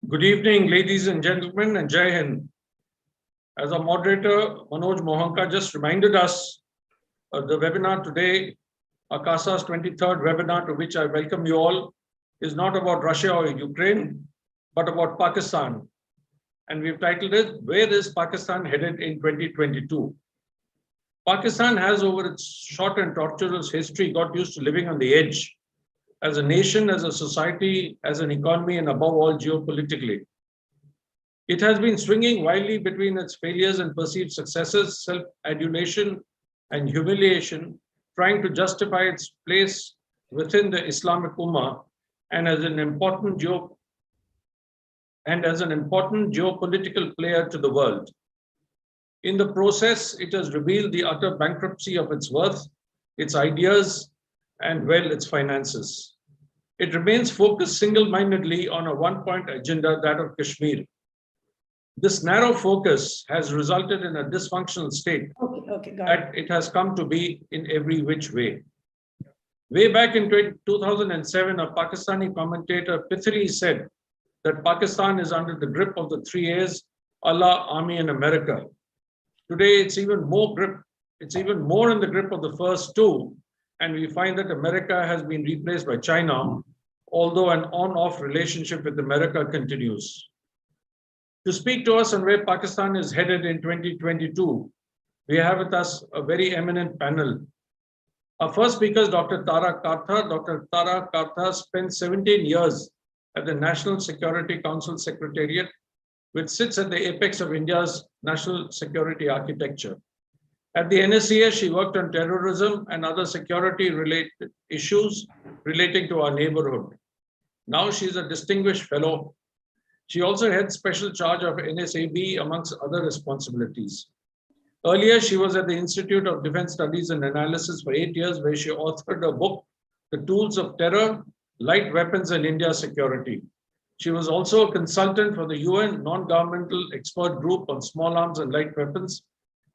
Good evening, ladies and gentlemen, and Jai Hind. As our moderator, Manoj Mohanka, just reminded us of the webinar today, ACASA's 23rd webinar, to which I welcome you all, is not about Russia or Ukraine, but about Pakistan. And we've titled it, Where is Pakistan Headed in 2022? Pakistan has, over its short and tortuous history, got used to living on the edge, as a nation, as a society, as an economy, and above all, geopolitically. It has been swinging wildly between its failures and perceived successes, self-adulation and humiliation, trying to justify its place within the Islamic Ummah and as an important geopolitical player to the world. In the process, it has revealed the utter bankruptcy of its worth, its ideas, and, well, its finances. It remains focused single-mindedly on a one-point agenda, that of Kashmir. This narrow focus has resulted in a dysfunctional state that it has come to be in every which way. Way back in 2007, a Pakistani commentator pithily said that Pakistan is under the grip of the three A's, Allah, Army, and America. Today, it's even more in the grip of the first two, and we find that America has been replaced by China, although an on-off relationship with America continues. To speak to us on where Pakistan is headed in 2022, we have with us a very eminent panel. Our first speaker is Dr. Tara Kartha. Dr. Tara Kartha spent 17 years at the National Security Council Secretariat, which sits at the apex of India's national security architecture. At the NSCS, she worked on terrorism and other security-related issues relating to our neighborhood. Now she's a distinguished fellow. She also had special charge of NSAB, amongst other responsibilities. Earlier, she was at the Institute of Defense Studies and Analysis for 8 years, where she authored a book, The Tools of Terror, Light Weapons and India Security. She was also a consultant for the UN Non-Governmental Expert Group on Small Arms and Light Weapons,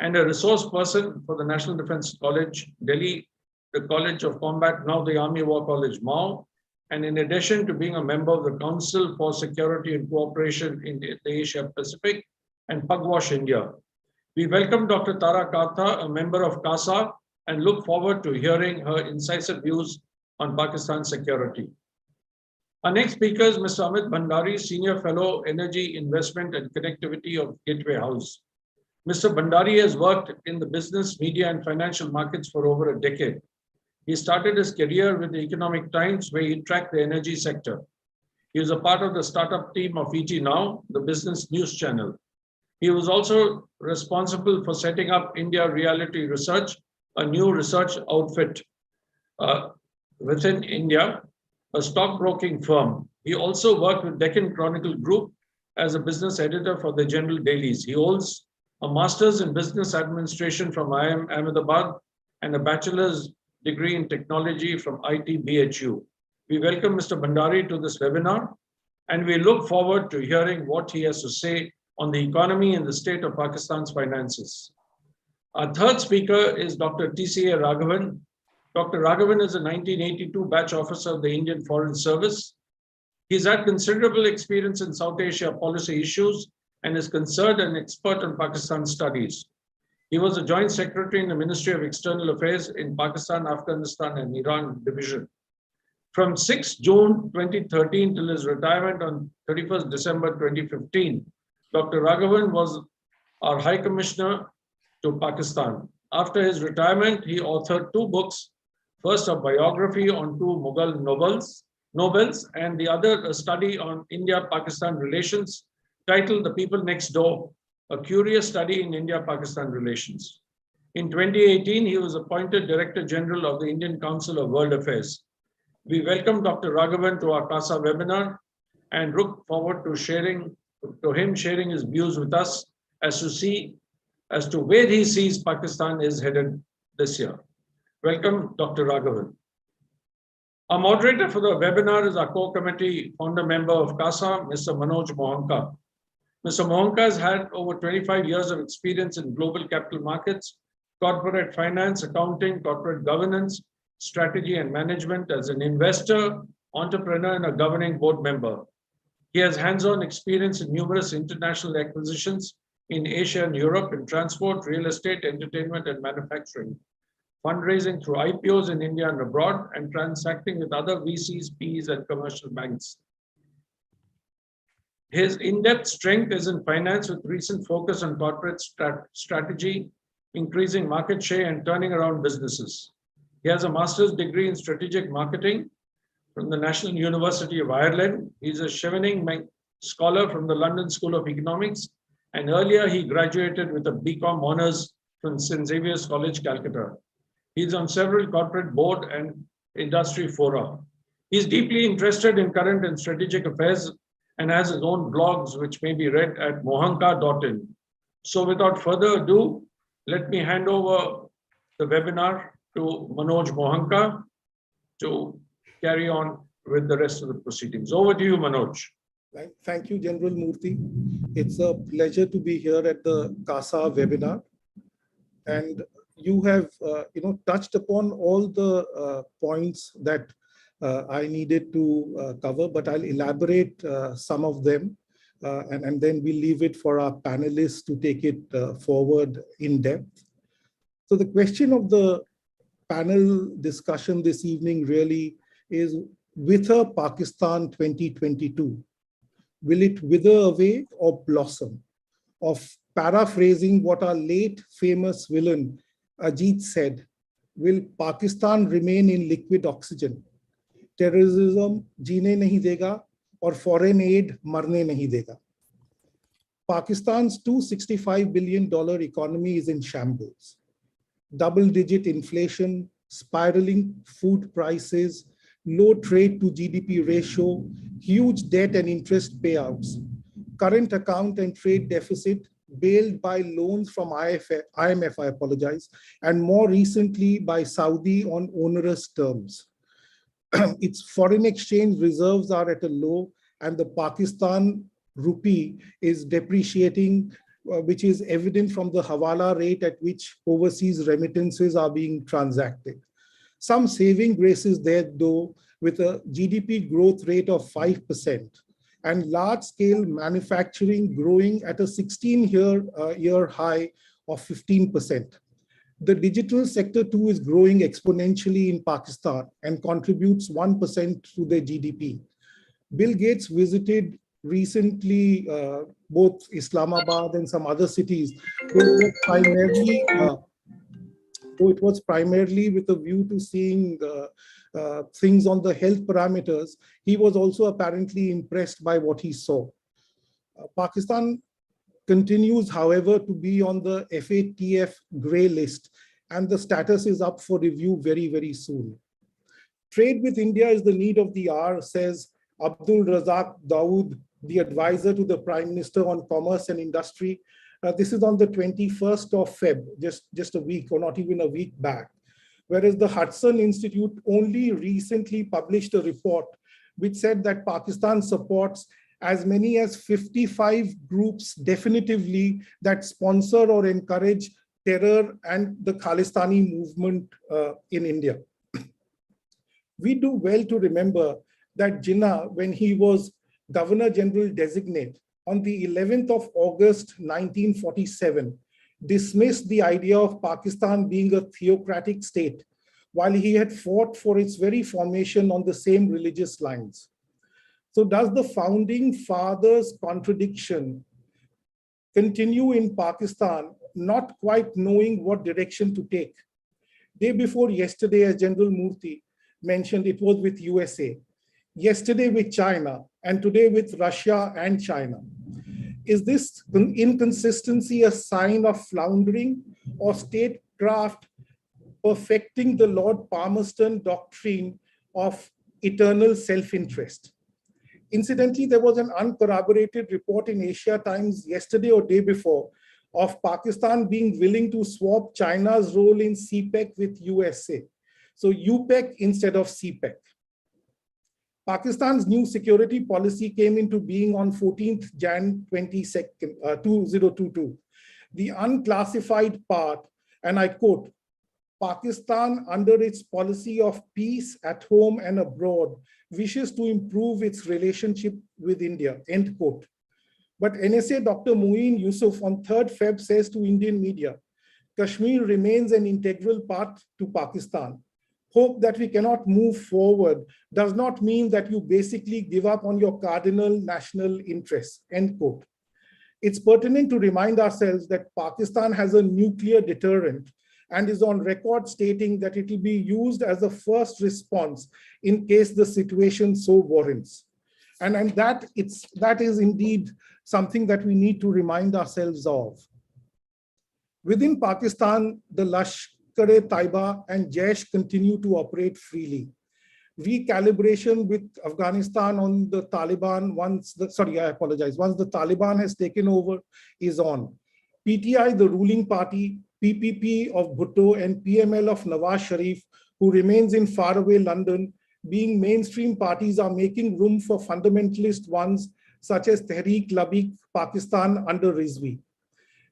and a resource person for the National Defense College, Delhi, the College of Combat, now the Army War College, Mao, and in addition to being a member of the Council for Security and Cooperation in the Asia Pacific and Pugwash, India. We welcome Dr. Tara Kartha, a member of CASA, and look forward to hearing her incisive views on Pakistan's security. Our next speaker is Mr. Amit Bhandari, Senior Fellow, Energy, Investment and Connectivity of Gateway House. Mr. Bhandari has worked in the business, media, and financial markets for over a decade. He started his career with the Economic Times, where he tracked the energy sector. He was a part of the startup team of ET Now, the business news channel. He was also responsible for setting up India Reality Research, a new research outfit within India, a stockbroking firm. He also worked with Deccan Chronicle Group as a business editor for the General Dailies. He holds a master's in business administration from IIM Ahmedabad and a bachelor's degree in technology from IT BHU. We welcome Mr. Bhandari to this webinar, and we look forward to hearing what he has to say on the economy and the state of Pakistan's finances. Our third speaker is Dr. Dca Raghavan. Dr. Raghavan is a 1982 batch officer of the Indian Foreign Service. He's had considerable experience in South Asia policy issues and is concerned and expert on Pakistan studies. He was a joint secretary in the Ministry of External Affairs in Pakistan, Afghanistan, and Iran division. From 6 June 2013 till his retirement on 31st December 2015, Dr. Raghavan was our High Commissioner to Pakistan. After his retirement, he authored 2 books, first a biography on 2 Mughal nobles, and the other a study on India-Pakistan relations, titled The People Next Door, a curious study in India-Pakistan relations. In 2018, he was appointed Director General of the Indian Council of World Affairs. We welcome Dr. Raghavan to our CASA webinar and look forward to him sharing his views with us as to where he sees Pakistan is headed this year. Welcome, Dr. Raghavan. Our moderator for the webinar is our core committee founder member of CASA, Mr. Manoj Mohanka. Mr. Mohanka has had over 25 years of experience in global capital markets, corporate finance, accounting, corporate governance, strategy and management as an investor, entrepreneur, and a governing board member. He has hands-on experience in numerous international acquisitions in Asia and Europe in transport, real estate, entertainment, and manufacturing, fundraising through IPOs in India and abroad, and transacting with other VCs, PEs, and commercial banks. His in-depth strength is in finance with recent focus on corporate strategy, increasing market share, and turning around businesses. He has a master's degree in strategic marketing from the National University of Ireland. He's a Chevening Scholar from the London School of Economics, and earlier he graduated with a BCom honours from St. Xavier's College, Calcutta. He's on several corporate board and industry fora. He's deeply interested in current and strategic affairs and has his own blogs, which may be read at mohanka.in. So without further ado, let me hand over the webinar to Manoj Mohanka to carry on with the rest of the proceedings. Over to you, Manoj. Thank you, General Murthy. It's a pleasure to be here at the CASA webinar. And you have touched upon all the points that I needed to cover, but I'll elaborate some of them, and then we'll leave it for our panelists to take it forward in depth. So the question of the panel discussion this evening really is, with a Pakistan 2022, will it wither away or blossom? Of paraphrasing what our late famous villain Ajit said, will Pakistan remain in liquid oxygen? Terrorism jeene nahi dega or foreign aid marne nahi dega. Pakistan's $265 billion economy is in shambles. Double-digit inflation, spiraling food prices, low trade to GDP ratio, huge debt and interest payouts, current account and trade deficit bailed by loans from IMF, and more recently by Saudi on onerous terms. Its foreign exchange reserves are at a low, and the Pakistan rupee is depreciating, which is evident from the hawala rate at which overseas remittances are being transacted. Some saving graces there, though, with a GDP growth rate of 5% and large-scale manufacturing growing at a 16-year high of 15%. The digital sector too is growing exponentially in Pakistan and contributes 1% to their GDP. Bill Gates visited recently both Islamabad and some other cities, though it was primarily with a view to seeing things on the health parameters. He was also apparently impressed by what he saw. Pakistan continues, however, to be on the FATF grey list, and the status is up for review very, very soon. Trade with India is the need of the hour, says Abdul Razak Dawood, the advisor to the Prime Minister on Commerce and Industry. This is on the 21st of Feb, just a week or not even a week back. Whereas the Hudson Institute only recently published a report which said that Pakistan supports as many as 55 groups definitively that sponsor or encourage terror and the Khalistani movement in India. We do well to remember that Jinnah, when he was Governor General designate on the 11th of August 1947, dismissed the idea of Pakistan being a theocratic state, while he had fought for its very formation on the same religious lines. So does the founding fathers' contradiction continue in Pakistan, not quite knowing what direction to take? Day before yesterday, as General Murthy mentioned, it was with USA. Yesterday with China, and today with Russia and China. Is this inconsistency a sign of floundering or statecraft perfecting the Lord Palmerston doctrine of eternal self-interest? Incidentally, there was an uncorroborated report in Asia Times yesterday or day before of Pakistan being willing to swap China's role in CPEC with USA. So UPEC instead of CPEC. Pakistan's new security policy came into being on 14th Jan 2022. The unclassified part, and I quote, Pakistan, under its policy of peace at home and abroad, wishes to improve its relationship with India, end quote. But NSA Dr. Muin Yusuf on 3rd Feb says to Indian media, Kashmir remains an integral part to Pakistan. Hope that we cannot move forward does not mean that you basically give up on your cardinal national interests, end quote. It's pertinent to remind ourselves that Pakistan has a nuclear deterrent and is on record stating that it will be used as a first response in case the situation so warrants. And that is indeed something that we need to remind ourselves of. Within Pakistan, the Lashkar-e-Taiba and Jaish continue to operate freely. Recalibration with Afghanistan on the Taliban once the Taliban has taken over is on. PTI, the ruling party, PPP of Bhutto and PML of Nawaz Sharif, who remains in faraway London, being mainstream parties, are making room for fundamentalist ones such as Tehreek-Labik Pakistan under Rizvi.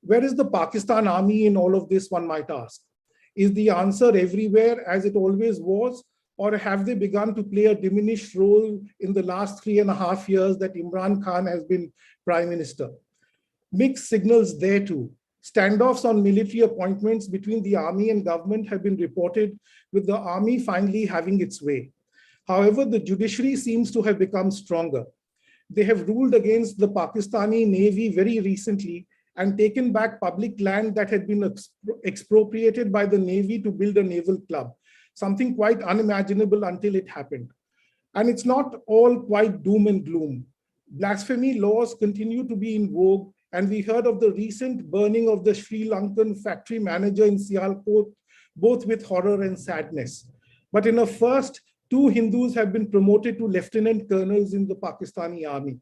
Where is the Pakistan army in all of this, one might ask? Is the answer everywhere as it always was? Or have they begun to play a diminished role in the last 3.5 years that Imran Khan has been Prime Minister? Mixed signals there too. Standoffs on military appointments between the army and government have been reported, with the army finally having its way. However, the judiciary seems to have become stronger. They have ruled against the Pakistani Navy very recently and taken back public land that had been expropriated by the Navy to build a naval club, something quite unimaginable until it happened. And it's not all quite doom and gloom. Blasphemy laws continue to be in vogue, and we heard of the recent burning of the Sri Lankan factory manager in Sialkot, both with horror and sadness. But in a first, 2 Hindus have been promoted to lieutenant colonels in the Pakistani army.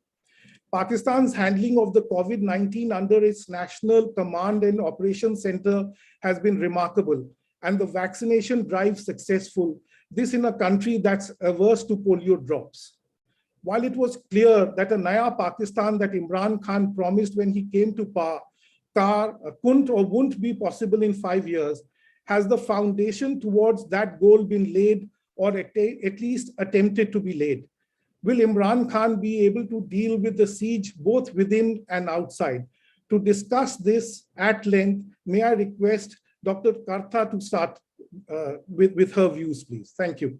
Pakistan's handling of the COVID-19 under its National Command and Operations Center has been remarkable, and the vaccination drive successful, this in a country that's averse to polio drops. While it was clear that a Naya Pakistan that Imran Khan promised when he came to power couldn't or won't be possible in 5 years, has the foundation towards that goal been laid, or at least attempted to be laid? Will Imran Khan be able to deal with the siege both within and outside? To discuss this at length, may I request Dr. Kartha to start with her views, please. Thank you.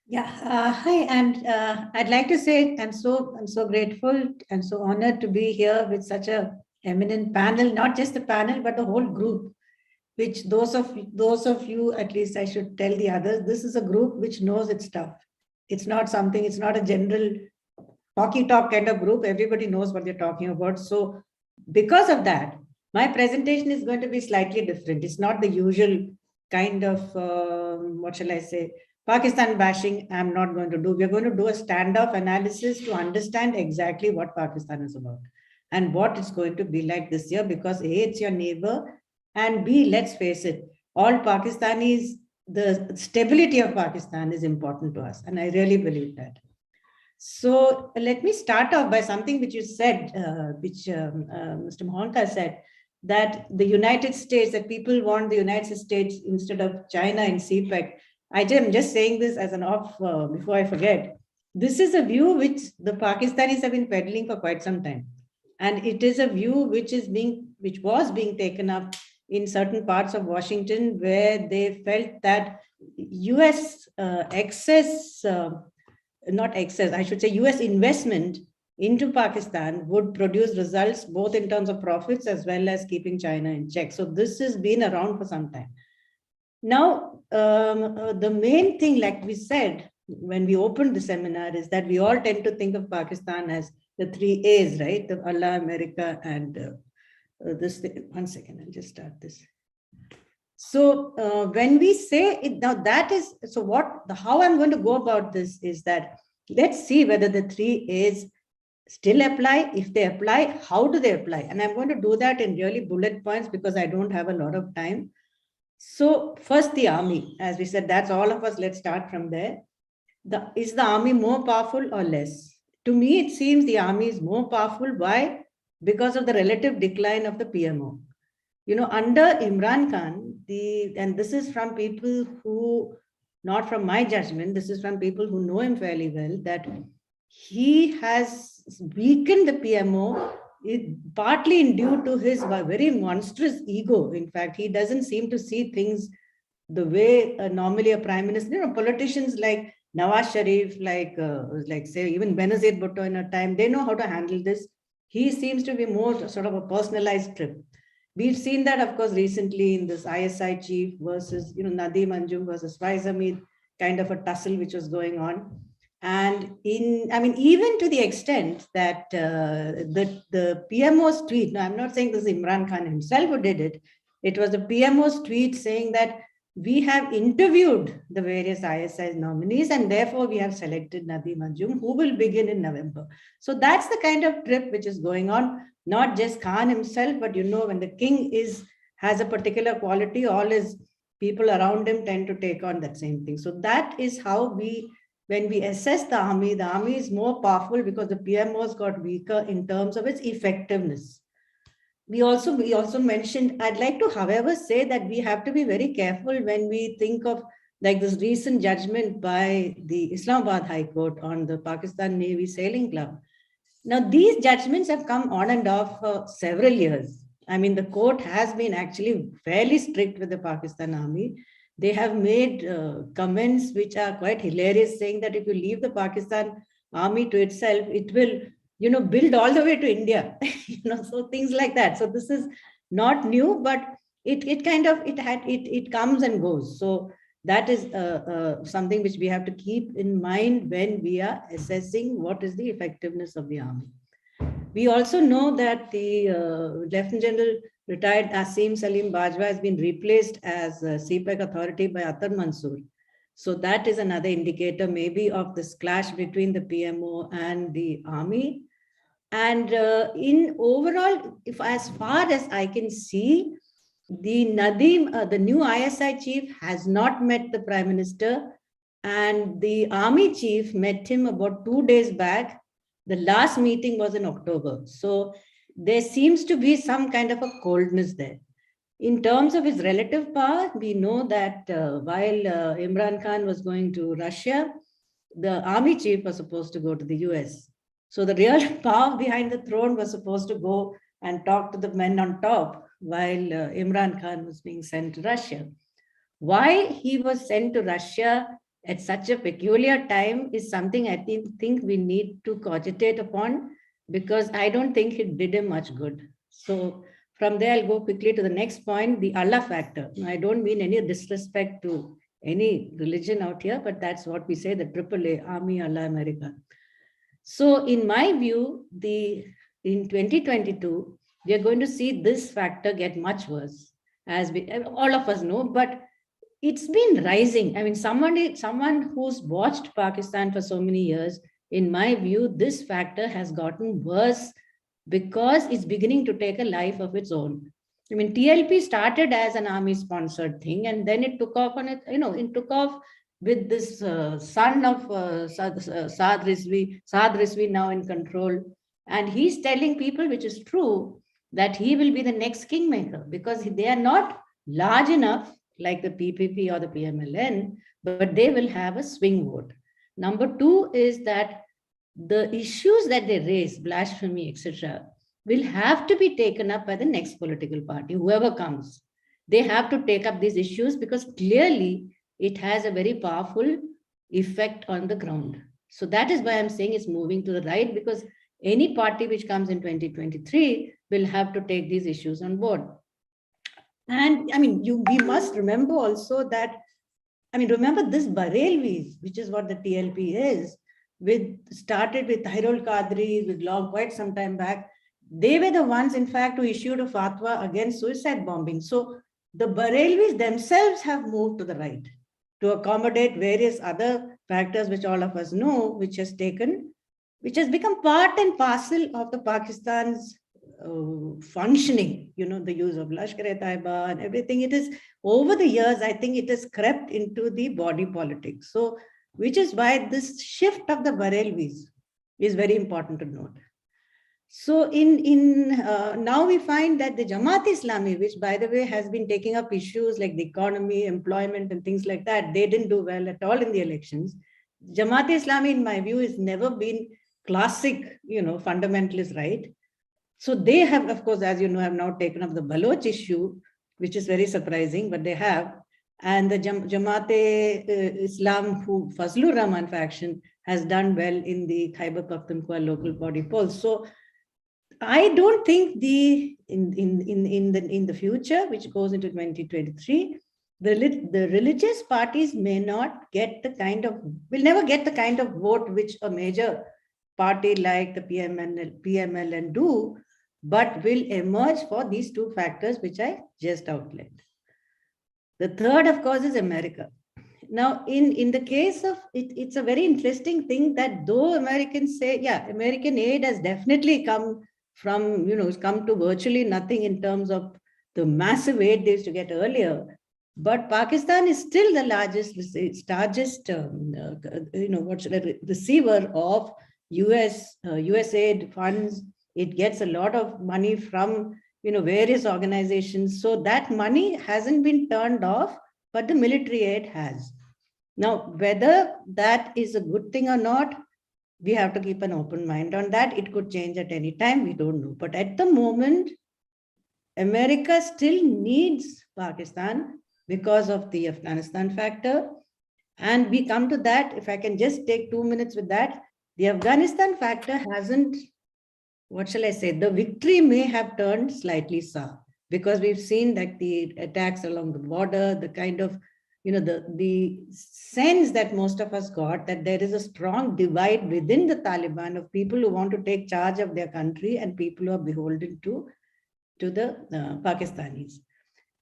Yeah, hi, and I'd like to say I'm so grateful and so honored to be here with such a eminent panel, not just the panel, but the whole group, which those of you, at least I should tell the others, this is a group which knows its stuff. It's not a general talky talk kind of group. Everybody knows what they're talking about. So because of that, my presentation is going to be slightly different. It's not the usual kind of, what shall I say, Pakistan bashing. I'm not going to do. We're going to do a standoff analysis to understand exactly what Pakistan is about and what it's going to be like this year, because A, it's your neighbor, and B, let's face it, all Pakistanis, the stability of Pakistan is important to us. And I really believe that. So let me start off by something which you said, Mr. Mohanka said, that the United States, that people want the United States instead of China in CPEC. I'm just saying this as an off, before I forget. This is a view which the Pakistanis have been peddling for quite some time. And it is a view which was being taken up in certain parts of Washington, where they felt that US US investment into Pakistan would produce results both in terms of profits as well as keeping China in check. So this has been around for some time. Now, the main thing, like we said, when we opened the seminar, is that we all tend to think of Pakistan as the 3 A's, right? The Allah, America, and this thing. One second, I'll just start this. So when we say it, now that is, so how I'm going to go about this is that let's see whether the 3 A's still apply. If they apply, how do they apply? And I'm going to do that in really bullet points because I don't have a lot of time. So first, the army, as we said, that's all of us. Let's start from there. Is the army more powerful or less? To me, it seems the army is more powerful. Why? Because of the relative decline of the PMO. You know, under Imran Khan, and this is from people who not from my judgment, this is from people who know him fairly well, that he has weakened the PMO, partly due to his very monstrous ego. In fact, he doesn't seem to see things the way normally a prime minister, politicians like Nawaz Sharif, like say even Benazir Bhutto in a time, they know how to handle this. He seems to be more sort of a personalized trip. We've seen that, of course, recently in this ISI chief versus, Nadeem Anjum versus Faiz Hamid kind of a tussle which was going on. And even to the extent that the PMO's tweet, now I'm not saying this is Imran Khan himself who did it, it was the PMO's tweet saying that we have interviewed the various ISI nominees and therefore we have selected Nadeem Anjum, who will begin in November. So that's the kind of trip which is going on, not just Khan himself, but when the king has a particular quality, all his people around him tend to take on that same thing. So that is how when we assess the army is more powerful because the PMOs got weaker in terms of its effectiveness. We also mentioned, I'd like to, however, say that we have to be very careful when we think of like this recent judgment by the Islamabad High Court on the Pakistan Navy Sailing Club. Now, these judgments have come on and off for several years. The court has been actually fairly strict with the Pakistan Army. They have made comments which are quite hilarious, saying that if you leave the Pakistan Army to itself, it will build all the way to India, so things like that. So this is not new, but it comes and goes. So that is something which we have to keep in mind when we are assessing what is the effectiveness of the army. We also know that the Lieutenant General retired Asim Salim Bajwa has been replaced as CPEC authority by Atar Mansoor. So that is another indicator maybe of this clash between the PMO and the army. And in overall, as far as I can see, the Nadeem, the new ISI chief has not met the prime minister, and the army chief met him about 2 days back. The last meeting was in October. So there seems to be some kind of a coldness there. In terms of his relative power, we know that while Imran Khan was going to Russia, the army chief was supposed to go to the US. So the real power behind the throne was supposed to go and talk to the men on top while Imran Khan was being sent to Russia. Why he was sent to Russia at such a peculiar time is something I think we need to cogitate upon, because I don't think it did him much good. So from there, I'll go quickly to the next point, the Allah factor. I don't mean any disrespect to any religion out here, but that's what we say, the AAA, Army, Allah, America. So in my view, in 2022, we are going to see this factor get much worse, as all of us know, but it's been rising. Someone who's watched Pakistan for so many years, in my view, this factor has gotten worse because it's beginning to take a life of its own. TLP started as an army-sponsored thing, and then it took off on it. It took off with this son of Saad Rizvi now in control. And he's telling people, which is true, that he will be the next kingmaker because they are not large enough like the PPP or the PMLN, but they will have a swing vote. Number two is that the issues that they raise, blasphemy, etc., will have to be taken up by the next political party, whoever comes. They have to take up these issues because clearly it has a very powerful effect on the ground. So that is why I'm saying it's moving to the right, because any party which comes in 2023 will have to take these issues on board. And we must remember also that, remember this Barelvis, which is what the TLP is, started with Tahirul Qadri with long, quite some time back. They were the ones, in fact, who issued a fatwa against suicide bombing. So the Barelvis themselves have moved to the right to accommodate various other factors, which all of us know, which has become part and parcel of the Pakistan's functioning, the use of Lashkar-e-Taiba and everything. It is, over the years, I think it has crept into the body politics. So, which is why this shift of the Barelvis is very important to note. So now we find that the Jamaat-e-Islami, which by the way has been taking up issues like the economy, employment and things like that, they didn't do well at all in the elections. Jamaat-e-Islami, in my view, has never been classic, fundamentalist, right? So they have, of course, as you know, have now taken up the Baloch issue, which is very surprising, but they have. And the Jamaat-e-Islam, Fazlur Rahman faction, has done well in the Khyber Pakhtunkhwa local body polls. So I don't think in the future, which goes into 2023, the religious parties may not get will never get the kind of vote which a major party like the PMLN do, but will emerge for these two factors which I just outlined. The third, of course, is America. Now, in the case of it's a very interesting thing that though Americans say, yeah, American aid has definitely come from, come to virtually nothing in terms of the massive aid they used to get earlier. But Pakistan is still the largest receiver of US aid funds. It gets a lot of money from, various organizations. So that money hasn't been turned off, but the military aid has. Now, whether that is a good thing or not, we have to keep an open mind on that. It could change at any time. We don't know. But at the moment, America still needs Pakistan because of the Afghanistan factor. And we come to that. If I can just take 2 minutes with that, the Afghanistan factor hasn't, what shall I say, the victory may have turned slightly sour because we've seen that the attacks along the border, the kind of, the sense that most of us got that there is a strong divide within the Taliban of people who want to take charge of their country and people who are beholden to the Pakistanis.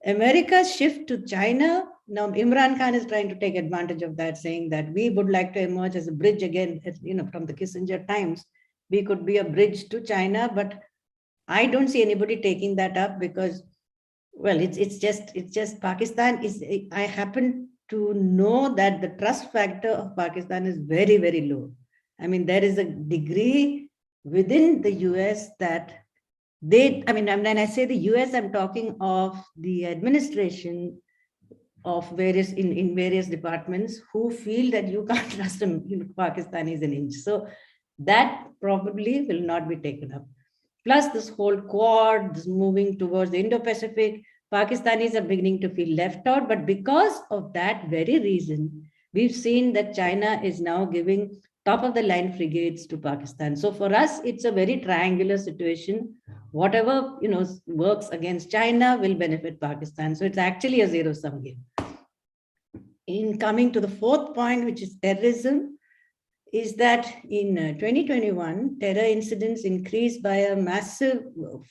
America's shift to China, now Imran Khan is trying to take advantage of that, saying that we would like to emerge as a bridge again, from the Kissinger times. We could be a bridge to China, but I don't see anybody taking that up because, well, it's just Pakistan is, I happen to know that the trust factor of Pakistan is very, very low. I mean, there is a degree within the US that when I say the US, I'm talking of the administration of various, in various departments who feel that you can't trust them, Pakistanis an inch. So that probably will not be taken up. Plus this whole Quad, this moving towards the Indo-Pacific, Pakistanis are beginning to feel left out. But because of that very reason, we've seen that China is now giving top-of-the-line frigates to Pakistan. So for us, it's a very triangular situation. Whatever works against China will benefit Pakistan. So it's actually a zero-sum game. In coming to the fourth point, which is terrorism, is that in 2021, terror incidents increased by a massive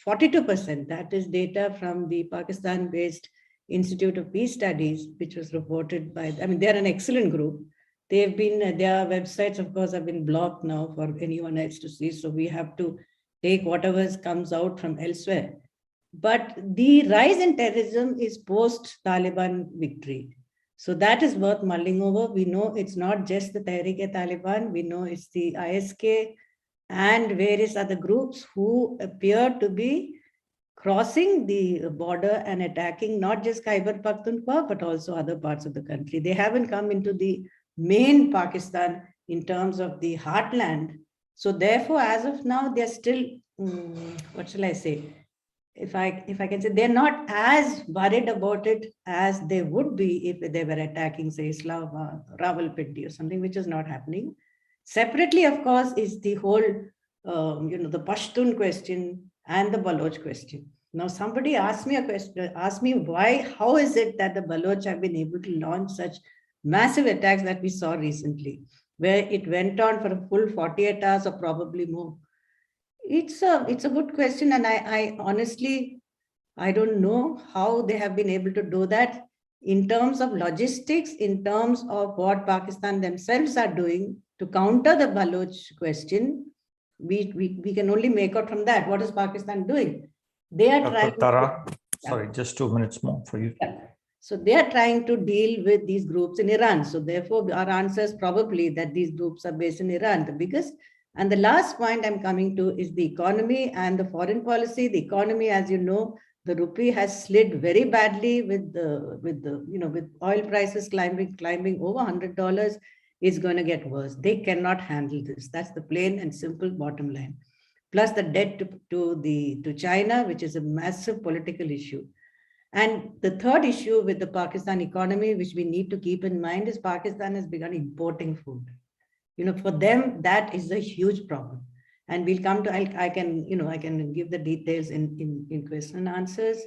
42%. That is data from the Pakistan-based Institute of Peace Studies, which was reported by, they're an excellent group. They've been, their websites, of course, have been blocked now for anyone else to see. So we have to take whatever comes out from elsewhere. But the rise in terrorism is post-Taliban victory. So that is worth mulling over. We know it's not just the Tehrik-e-Taliban. We know it's the ISK and various other groups who appear to be crossing the border and attacking not just Khyber Pakhtunkhwa, but also other parts of the country. They haven't come into the main Pakistan in terms of the heartland. So therefore, as of now, they're still, what shall I say? If I can say, they're not as worried about it as they would be if they were attacking, say, Islamabad, Rawalpindi or something, which is not happening. Separately, of course, is the whole, the Pashtun question and the Baloch question. Now, somebody asked me a question, how is it that the Baloch have been able to launch such massive attacks that we saw recently, where it went on for a full 48 hours or probably more? It's a good question. And I honestly, I don't know how they have been able to do that in terms of logistics, in terms of what Pakistan themselves are doing to counter the Baloch question. We can only make out from that. What is Pakistan doing? They are Dr. Tara, sorry, just 2 minutes more for you. Yeah. So they are trying to deal with these groups in Iran. So therefore, our answer is probably that these groups are based in Iran. The biggest And the last point I'm coming to is the economy and the foreign policy. The economy, as you know, the rupee has slid very badly with oil prices climbing over $100. Is going to get worse. They cannot handle this. That's the plain and simple bottom line. Plus the debt to China, which is a massive political issue. And the third issue with the Pakistan economy, which we need to keep in mind, is Pakistan has begun importing food. For them, that is a huge problem. And we'll come to, I can give the details in question and answers.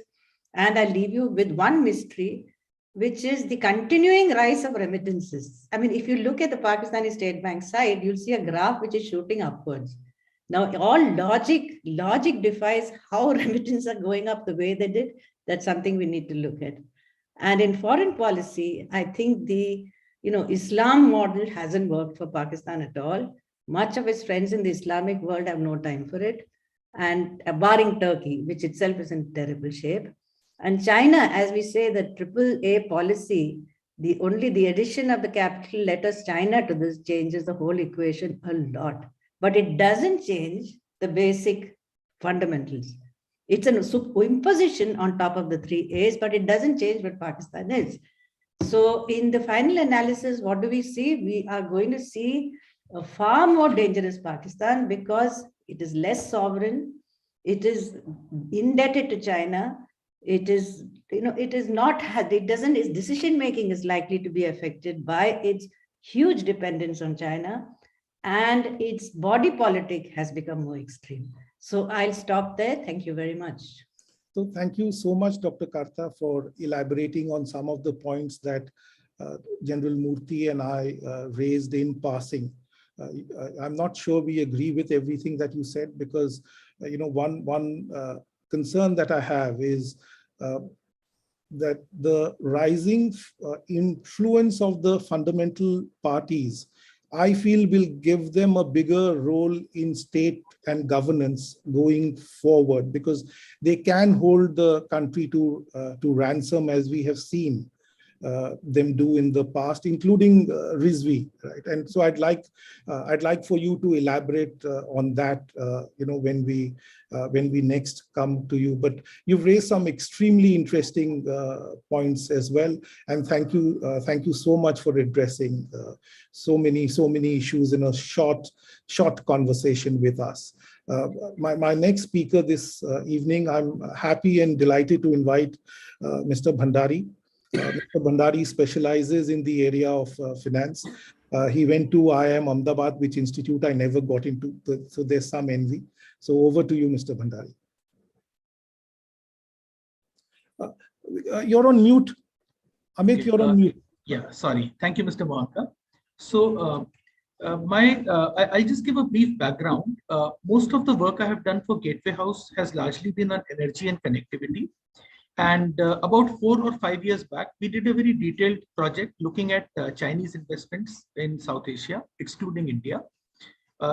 And I'll leave you with one mystery, which is the continuing rise of remittances. I mean, if you look at the Pakistani State Bank side, you'll see a graph which is shooting upwards. Now, all logic defies how remittances are going up the way they did. That's something we need to look at. And in foreign policy, I think the Islam model hasn't worked for Pakistan at all. Much of its friends in the Islamic world have no time for it. And barring Turkey, which itself is in terrible shape. And China, as we say, the AAA policy, the addition of the capital letters China to this changes the whole equation a lot. But it doesn't change the basic fundamentals. It's an imposition on top of the 3 A's, but it doesn't change what Pakistan is. So in the final analysis, what do we see? We are going to see a far more dangerous Pakistan because it is less sovereign. It is indebted to China. Its decision-making is likely to be affected by its huge dependence on China, and its body politic has become more extreme. So I'll stop there. Thank you very much. So thank you so much, Dr. Karta, for elaborating on some of the points that General Murthy and I raised in passing. I'm not sure we agree with everything that you said because, one concern that I have is that the rising influence of the fundamental parties, I feel, will give them a bigger role in state and governance going forward because they can hold the country to ransom, as we have seen them do in the past, including Rizvi, right? And so I'd like for you to elaborate on that, when we next come to you. But you've raised some extremely interesting points as well, and thank you so much for addressing so many issues in a short conversation with us. My next speaker this evening, I'm happy and delighted to invite Mr. Bhandari. Mr. Bhandari specializes in the area of finance. He went to IIM Ahmedabad, which institute I never got into, so there's some envy. So over to you, Mr. Bhandari. You're on mute. Amit, you're on mute. Yeah, sorry. Thank you, Mr. Mohanka. So I'll just give a brief background. Most of the work I have done for Gateway House has largely been on energy and connectivity. And about 4 or 5 years back, we did a very detailed project looking at Chinese investments in South Asia, excluding India.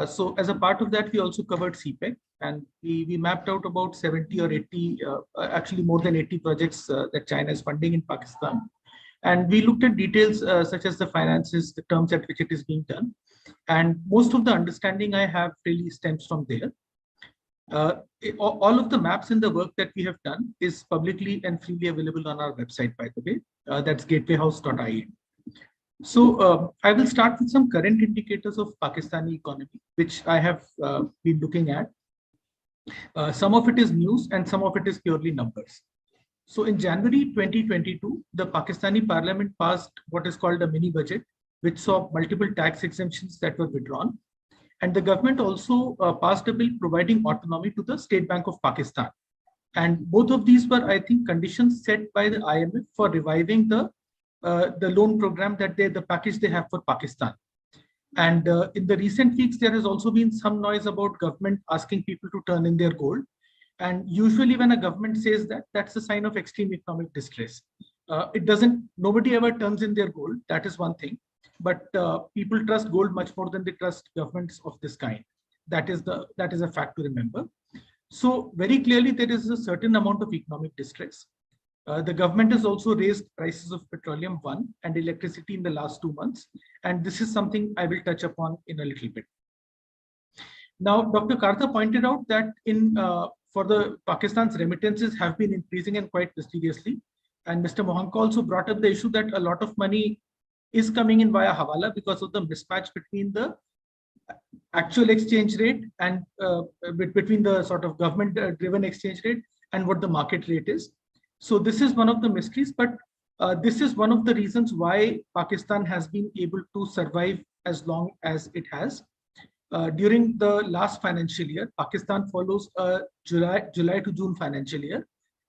So as a part of that, we also covered CPEC, and we mapped out about 70 or 80, actually more than 80 projects that China is funding in Pakistan. And we looked at details such as the finances, the terms at which it is being done. And most of the understanding I have really stems from there. All of the maps in the work that we have done is publicly and freely available on our website, by the way. That's gatewayhouse.in. So I will start with some current indicators of Pakistani economy, which I have been looking at. Some of it is news and some of it is purely numbers. So in January 2022, the Pakistani parliament passed what is called a mini budget, which saw multiple tax exemptions that were withdrawn. And the government also passed a bill providing autonomy to the State Bank of Pakistan. And both of these were, I think, conditions set by the IMF for reviving the loan program that the package they have for Pakistan. And in the recent weeks, there has also been some noise about government asking people to turn in their gold. And usually when a government says that, that's a sign of extreme economic distress. Nobody ever turns in their gold. That is one thing. But people trust gold much more than they trust governments of this kind. That is a fact to remember. So very clearly, there is a certain amount of economic distress. The government has also raised prices of petroleum and electricity in the last 2 months. And this is something I will touch upon in a little bit. Now, Dr. Kartha pointed out that for the Pakistan's remittances have been increasing and quite mysteriously. And Mr. Mohanka also brought up the issue that a lot of money is coming in via Hawala because of the mismatch between the actual exchange rate and between the sort of government-driven exchange rate and what the market rate is. So this is one of the mysteries, but this is one of the reasons why Pakistan has been able to survive as long as it has. During the last financial year, Pakistan follows a July to June financial year.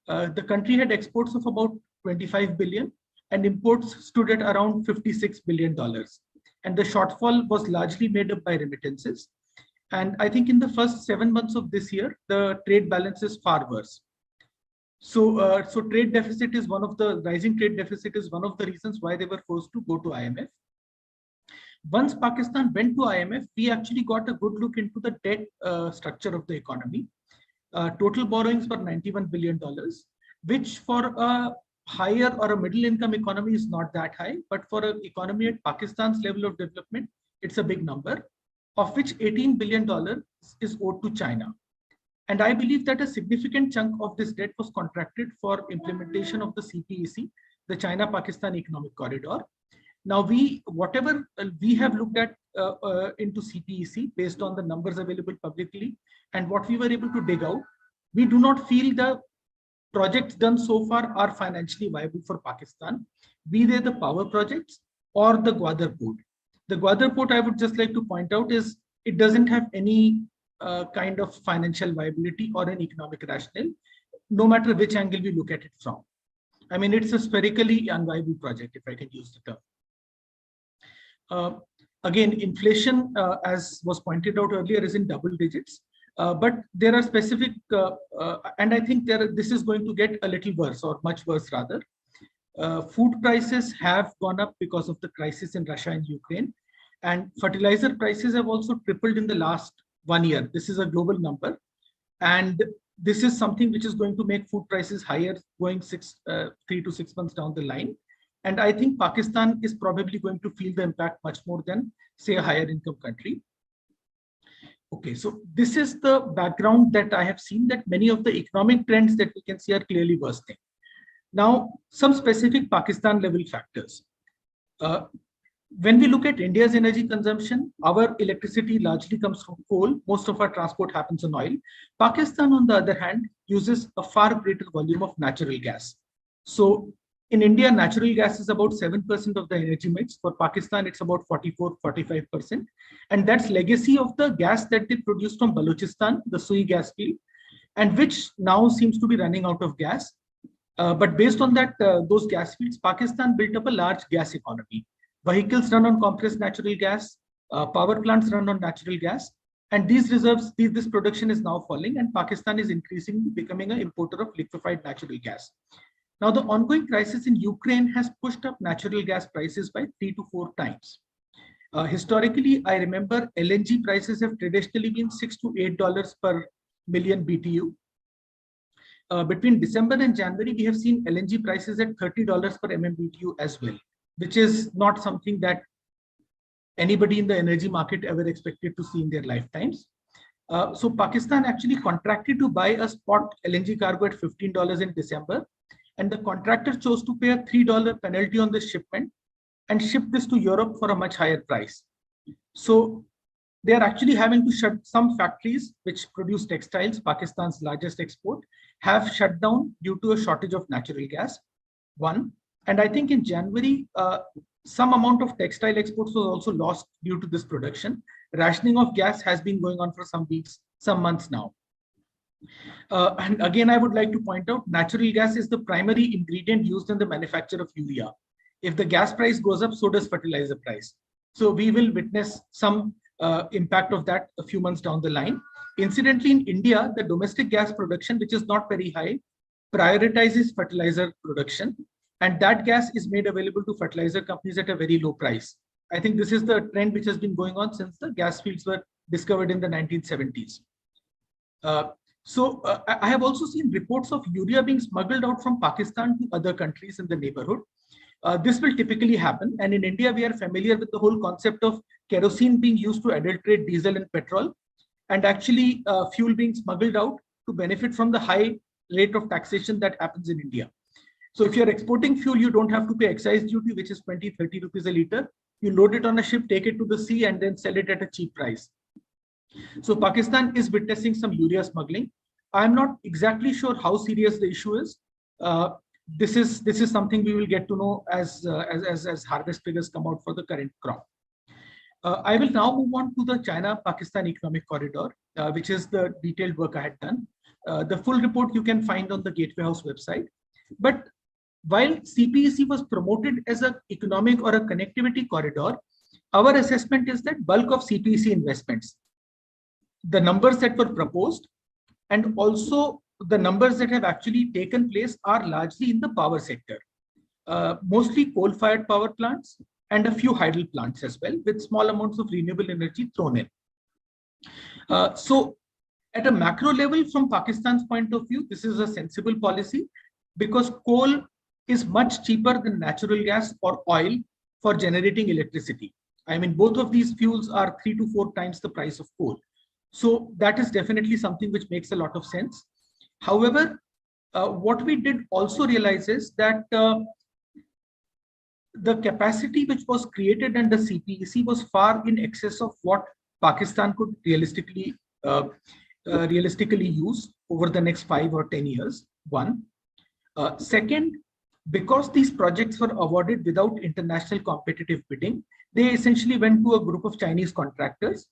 The country had exports of about 25 billion and imports stood at around $56 billion. And the shortfall was largely made up by remittances. And I think in the first 7 months of this year, the trade balance is far worse. So, trade deficit is rising trade deficit is one of the reasons why they were forced to go to IMF. Once Pakistan went to IMF, we actually got a good look into the debt structure of the economy. Total borrowings were $91 billion, which for a higher or a middle income economy is not that high, but for an economy at Pakistan's level of development, it's a big number, of which $18 billion is owed to China. And I believe that a significant chunk of this debt was contracted for implementation of the CPEC, the China-Pakistan Economic Corridor. Now, whatever we have looked at into CPEC based on the numbers available publicly and what we were able to dig out, we do not feel the projects done so far are financially viable for Pakistan, be they the power projects or the Gwadar Port. The Gwadar Port, I would just like to point out, is it doesn't have any kind of financial viability or an economic rationale, no matter which angle we look at it from. I mean, it's a spherically unviable project, if I can use the term. Again, inflation, as was pointed out earlier, is in double digits. But there are specific, and I think this is going to get a little worse, or much worse rather. Food prices have gone up because of the crisis in Russia and Ukraine, and fertilizer prices have also tripled in the last 1 year. This is a global number, and this is something which is going to make food prices higher going 3 to 6 months down the line. And I think Pakistan is probably going to feel the impact much more than, say, a higher income country. Okay, so this is the background that I have seen, that many of the economic trends that we can see are clearly worsening. Now, some specific Pakistan level factors. When we look at India's energy consumption, our electricity largely comes from coal. Most of our transport happens on oil. Pakistan, on the other hand, uses a far greater volume of natural gas. So in India, natural gas is about 7% of the energy mix. For Pakistan, it's about 44-45%. And that's legacy of the gas that they produce from Balochistan, the Sui gas field, and which now seems to be running out of gas. But based on that, those gas fields, Pakistan built up a large gas economy. Vehicles run on compressed natural gas, power plants run on natural gas, and these reserves, this production is now falling, and Pakistan is increasingly becoming an importer of liquefied natural gas. Now, the ongoing crisis in Ukraine has pushed up natural gas prices by 3 to 4 times. Historically, I remember LNG prices have traditionally been $6 to $8 per million BTU. Between December and January, we have seen LNG prices at $30 per MMBTU as well, which is not something that anybody in the energy market ever expected to see in their lifetimes. So Pakistan actually contracted to buy a spot LNG cargo at $15 in December, and the contractor chose to pay a $3 penalty on the shipment and ship this to Europe for a much higher price. So they are actually having to shut some factories which produce textiles, Pakistan's largest export, have shut down due to a shortage of natural gas, one. And I think in January, some amount of textile exports was also lost due to this production. Rationing of gas has been going on for some weeks, some months now. And again, I would like to point out, natural gas is the primary ingredient used in the manufacture of urea. If the gas price goes up, so does fertilizer price. So we will witness some impact of that a few months down the line. Incidentally, in India, the domestic gas production, which is not very high, prioritizes fertilizer production. And that gas is made available to fertilizer companies at a very low price. I think this is the trend which has been going on since the gas fields were discovered in the 1970s. I have also seen reports of urea being smuggled out from Pakistan to other countries in the neighborhood. This will typically happen. And in India, we are familiar with the whole concept of kerosene being used to adulterate diesel and petrol. and actually fuel being smuggled out to benefit from the high rate of taxation that happens in India. So if you're exporting fuel, you don't have to pay excise duty, which is 20-30 rupees a liter. You load it on a ship, take it to the sea, and then sell it at a cheap price. So Pakistan is witnessing some urea smuggling. I'm not exactly sure how serious the issue is. This is something we will get to know as harvest figures come out for the current crop. I will now move on to the China-Pakistan Economic Corridor, which is the detailed work I had done. The full report you can find on the Gateway House website. But while CPEC was promoted as an economic or a connectivity corridor, our assessment is that bulk of CPEC investments, the numbers that were proposed, and also the numbers that have actually taken place are largely in the power sector, mostly coal-fired power plants and a few hydel plants as well, with small amounts of renewable energy thrown in. So at a macro level, from Pakistan's point of view, this is a sensible policy because coal is much cheaper than natural gas or oil for generating electricity. I mean, both of these fuels are 3 to 4 times the price of coal. So that is definitely something which makes a lot of sense. However, what we did also realize is that the capacity which was created under CPEC was far in excess of what Pakistan could realistically use over the next 5 or 10 years. One. Second, because these projects were awarded without international competitive bidding, they essentially went to a group of Chinese contractors.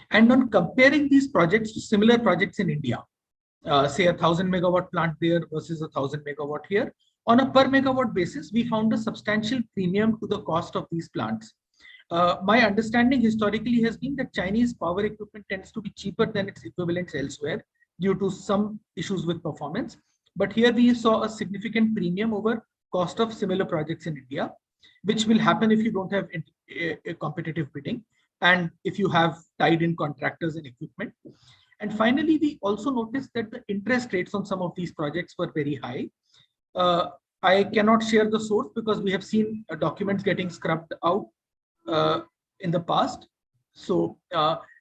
And on comparing these projects to similar projects in India, say 1,000 megawatt plant there versus 1,000 megawatt here, on a per megawatt basis, we found a substantial premium to the cost of these plants. My understanding historically has been that Chinese power equipment tends to be cheaper than its equivalents elsewhere due to some issues with performance. But here we saw a significant premium over cost of similar projects in India, which will happen if you don't have a competitive bidding and if you have tied in contractors and equipment. And finally, we also noticed that the interest rates on some of these projects were very high. I cannot share the source because we have seen documents getting scrubbed out in the past. So,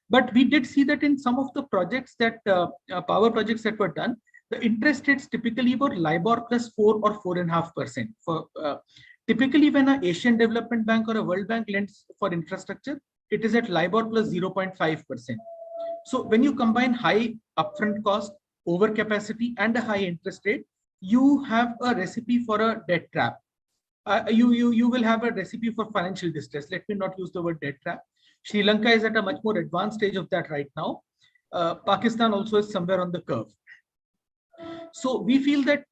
but we did see that in some of the projects that power projects that were done, the interest rates typically were LIBOR plus 4 or 4.5%. For typically, when an Asian Development Bank or a World Bank lends for infrastructure, it is at LIBOR plus 0.5%. So when you combine high upfront cost, overcapacity, and a high interest rate, you have a recipe for a debt trap. You will have a recipe for financial distress. Let me not use the word debt trap. Sri Lanka is at a much more advanced stage of that right now. Pakistan also is somewhere on the curve. So we feel that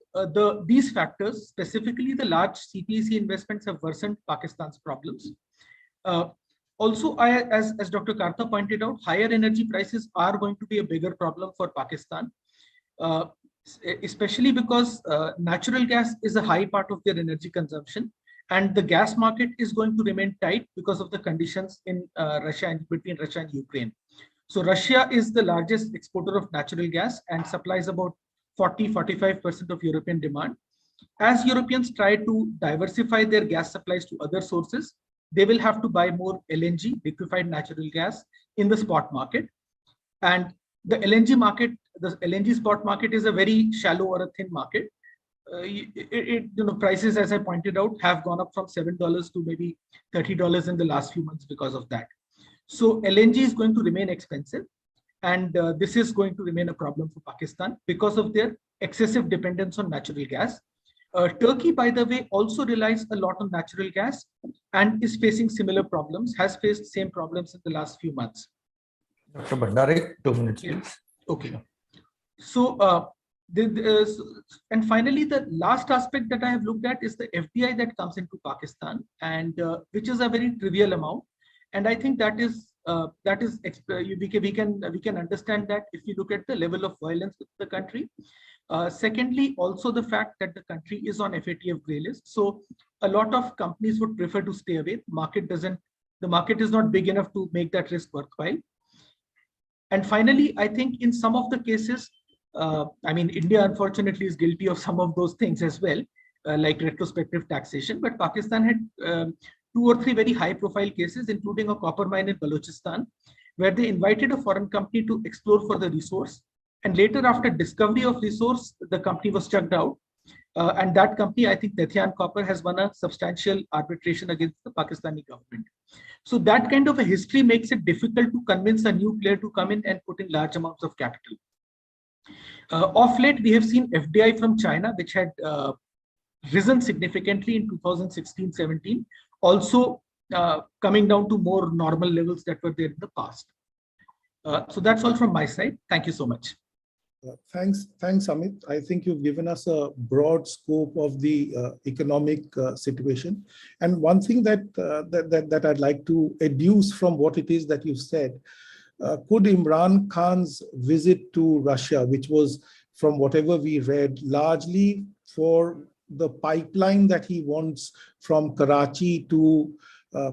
these factors, specifically the large CPEC investments, have worsened Pakistan's problems. Also, as Dr. Karta pointed out, higher energy prices are going to be a bigger problem for Pakistan, especially because natural gas is a high part of their energy consumption, and the gas market is going to remain tight because of the conditions in between Russia and Ukraine. So Russia is the largest exporter of natural gas and supplies about 40-45% of European demand. As Europeans try to diversify their gas supplies to other sources, they will have to buy more LNG, liquefied natural gas, in the spot market. And the LNG market, the LNG spot market, is a very shallow or a thin market. Prices, as I pointed out, have gone up from $7 to maybe $30 in the last few months because of that. So LNG is going to remain expensive. And this is going to remain a problem for Pakistan because of their excessive dependence on natural gas. Turkey, by the way, also relies a lot on natural gas and is facing similar problems, has faced same problems in the last few months. Dr. Bhandari, 2 minutes, please. Okay. So, and finally, the last aspect that I have looked at is the FDI that comes into Pakistan, and which is a very trivial amount. And I think we can understand that if you look at the level of violence in the country. Secondly, also the fact that the country is on FATF grey list. So a lot of companies would prefer to stay away. The market is not big enough to make that risk worthwhile. And finally, I think in some of the cases, I mean, India unfortunately is guilty of some of those things as well, like retrospective taxation, but Pakistan had 2 or 3 very high profile cases, including a copper mine in Balochistan, where they invited a foreign company to explore for the resource. And later, after discovery of resource, the company was chucked out. And that company, I think Nethian Copper, has won a substantial arbitration against the Pakistani government. So that kind of a history makes it difficult to convince a new player to come in and put in large amounts of capital. Of late, we have seen FDI from China, which had risen significantly in 2016-17, also coming down to more normal levels that were there in the past. So that's all from my side. Thank you so much. Thanks, Amit. I think you've given us a broad scope of the economic situation. And one thing that I'd like to deduce from what it is that you've said, could Imran Khan's visit to Russia, which was, from whatever we read, largely for the pipeline that he wants from Karachi to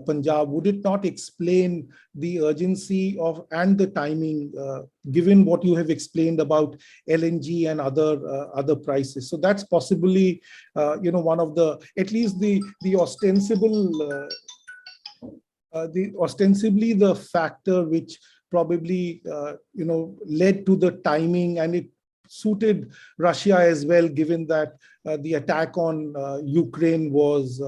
Punjab, would it not explain the urgency of and the timing, given what you have explained about LNG and other prices? So that's possibly, one of the, at least the ostensibly the factor which probably led to the timing, and it suited Russia as well, given that the attack on Ukraine was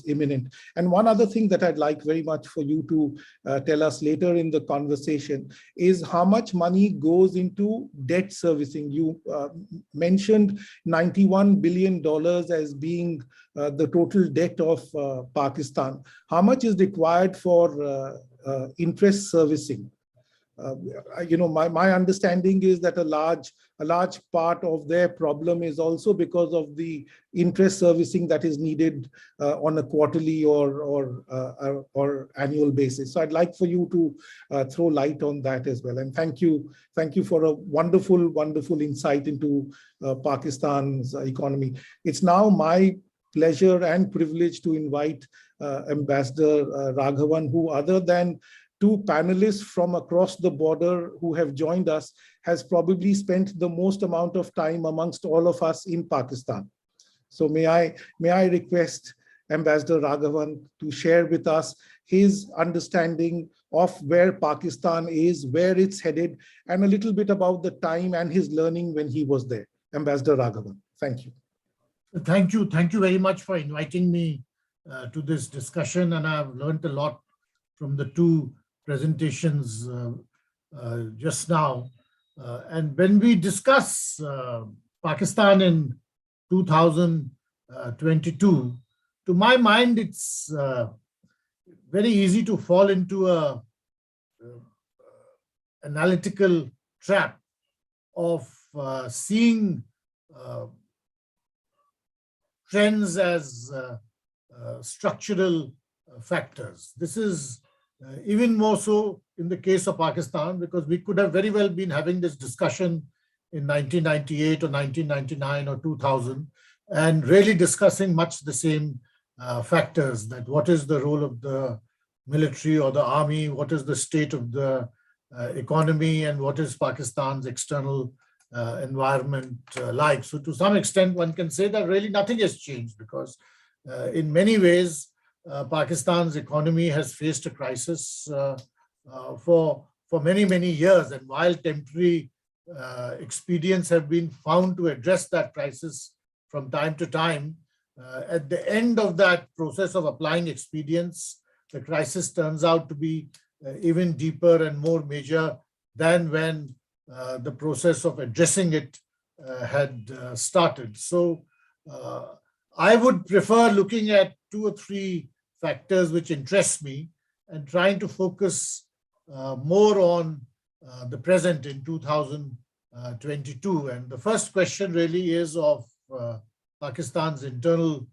imminent. And one other thing that I'd like very much for you to tell us later in the conversation is how much money goes into debt servicing. You mentioned $91 billion as being the total debt of Pakistan. How much is required for interest servicing? My understanding is that a large part of their problem is also because of the interest servicing that is needed on a quarterly or annual basis. So I'd like for you to throw light on that as well. And thank you for a wonderful insight into Pakistan's economy. It's now my pleasure and privilege to invite Ambassador Raghavan, who, other than two panelists from across the border who have joined us, has probably spent the most amount of time amongst all of us in Pakistan. So may I request Ambassador Raghavan to share with us his understanding of where Pakistan is, where it's headed, and a little bit about the time and his learning when he was there. Ambassador Raghavan, thank you. Thank you. Thank you very much for inviting me to this discussion, and I've learned a lot from the two presentations just now. And when we discuss Pakistan in 2022, to my mind, it's very easy to fall into a analytical trap of seeing trends as structural factors. This is even more so in the case of Pakistan, because we could have very well been having this discussion in 1998 or 1999 or 2000 and really discussing much the same factors, that what is the role of the military or the army, what is the state of the economy, and what is Pakistan's external environment like. So to some extent, one can say that really nothing has changed, because in many ways, Pakistan's economy has faced a crisis for many years. And while temporary expedients have been found to address that crisis from time to time, at the end of that process of applying expedients, the crisis turns out to be even deeper and more major than when the process of addressing it had started. So I would prefer looking at 2 or 3 factors which interest me and trying to focus more on the present in 2022. And the first question really is of Pakistan's internal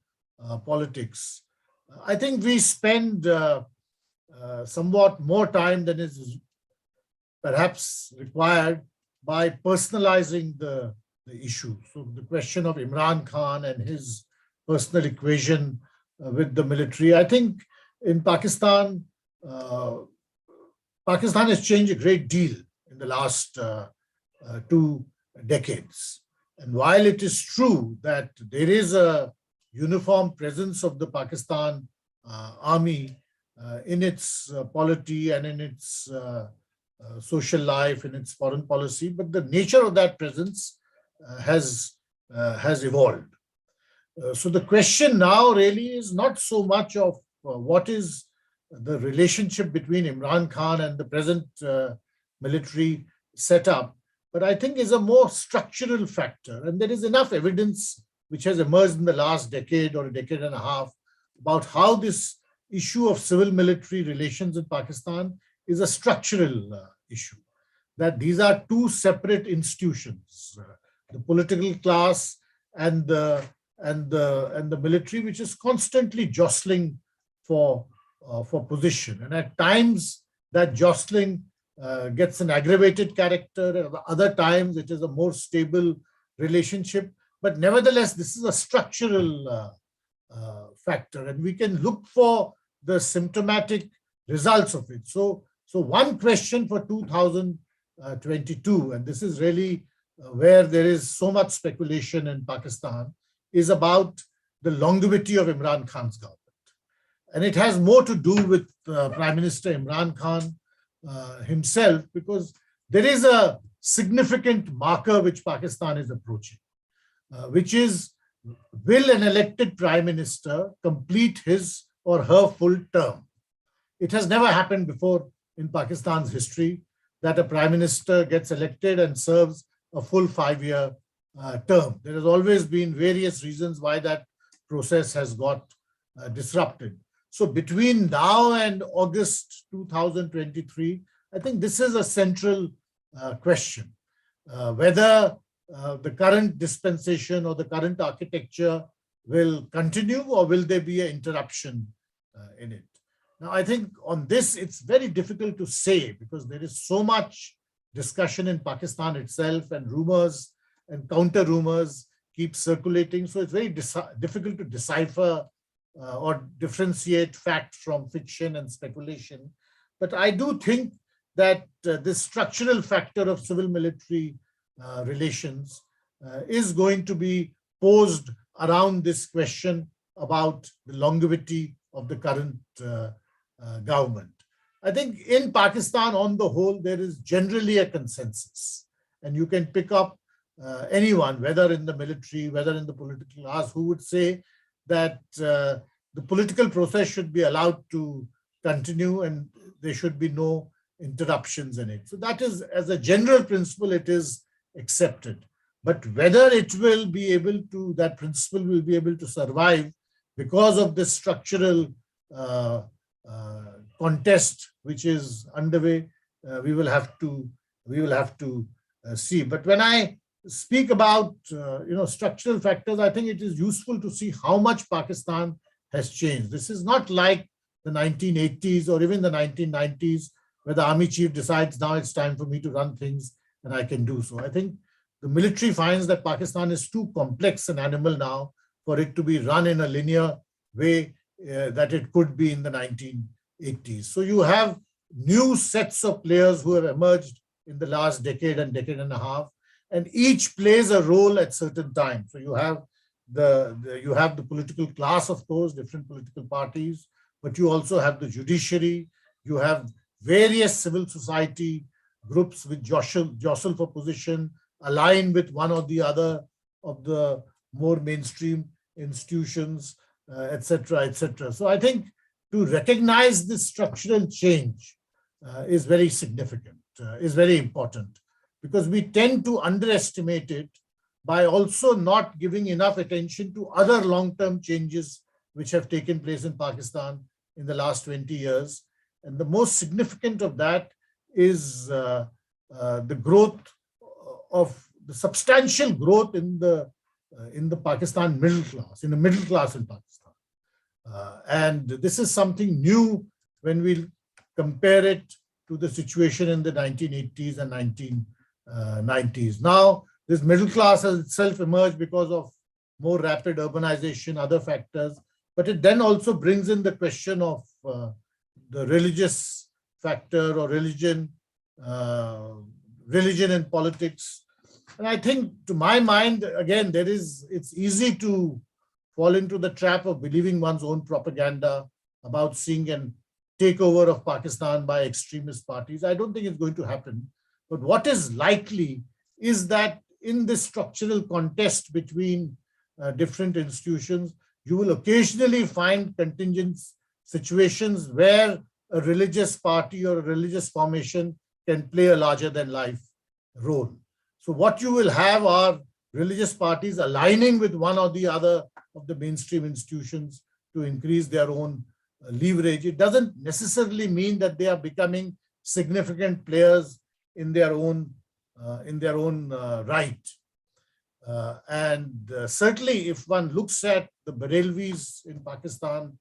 politics. I think we spend somewhat more time than is perhaps required by personalizing the issue. So the question of Imran Khan and his personal equation with the military. I think in Pakistan, Pakistan has changed a great deal in the last 2 decades. And while it is true that there is a uniform presence of the Pakistan army in its polity and in its social life, in its foreign policy, but the nature of that presence has evolved. So the question now really is not so much of what is the relationship between Imran Khan and the present military setup, but I think is a more structural factor. And there is enough evidence which has emerged in the last decade or a decade and a half about how this issue of civil-military relations in Pakistan is a structural issue, that these are two separate institutions, the political class and the military, which is constantly jostling for position. And at times that jostling gets an aggravated character. At other times it is a more stable relationship. But nevertheless, this is a structural factor, and we can look for the symptomatic results of it. So one question for 2022, and this is really where there is so much speculation in Pakistan, is about the longevity of Imran Khan's government. And it has more to do with Prime Minister Imran Khan himself, because there is a significant marker which Pakistan is approaching, which is, will an elected Prime Minister complete his or her full term? It has never happened before in Pakistan's history that a Prime Minister gets elected and serves a full 5-year term. There has always been various reasons why that process has got disrupted. So between now and August 2023, I think this is a central question, whether the current dispensation or the current architecture will continue, or will there be an interruption in it. Now, I think on this, it's very difficult to say, because there is so much discussion in Pakistan itself, and rumors and counter rumors keep circulating. So it's very difficult to decipher or differentiate fact from fiction and speculation. But I do think that this structural factor of civil-military relations is going to be posed around this question about the longevity of the current government. I think in Pakistan, on the whole, there is generally a consensus, and you can pick up anyone, whether in the military, whether in the political class, who would say that the political process should be allowed to continue and there should be no interruptions in it. So that is, as a general principle, it is accepted. But whether it will be able to, that principle will be able to survive because of this structural contest which is underway, we will have to see. But when I speak about structural factors, I think it is useful to see how much Pakistan has changed. This is not like the 1980s or even the 1990s, where the army chief decides now it's time for me to run things and I can do so. I think the military finds that Pakistan is too complex an animal now for it to be run in a linear way that it could be in the 1980s. So you have new sets of players who have emerged in the last decade and a half, and each plays a role at certain times. So you have the political class, of course, different political parties, but you also have the judiciary, you have various civil society groups which jostle for position, align with one or the other of the more mainstream institutions, etc., etc. So I think to recognize this structural change is very significant, is very important, because we tend to underestimate it by also not giving enough attention to other long-term changes which have taken place in Pakistan in the last 20 years. And the most significant of that is the growth of the substantial growth in the Pakistan middle class, in the middle class in Pakistan. And this is something new when we compare it to the situation in the 1980s and 1990s. Now, this middle class has itself emerged because of more rapid urbanization, other factors, but it then also brings in the question of the religious factor or religion in politics. And I think, to my mind, again, it's easy to fall into the trap of believing one's own propaganda about seeing an takeover of Pakistan by extremist parties. I don't think it's going to happen. But what is likely is that in this structural contest between different institutions, you will occasionally find contingent situations where a religious party or a religious formation can play a larger than life role. So what you will have are religious parties aligning with one or the other of the mainstream institutions to increase their own leverage. It doesn't necessarily mean that they are becoming significant players in their own right. Certainly, if one looks at the Barelvis in Pakistan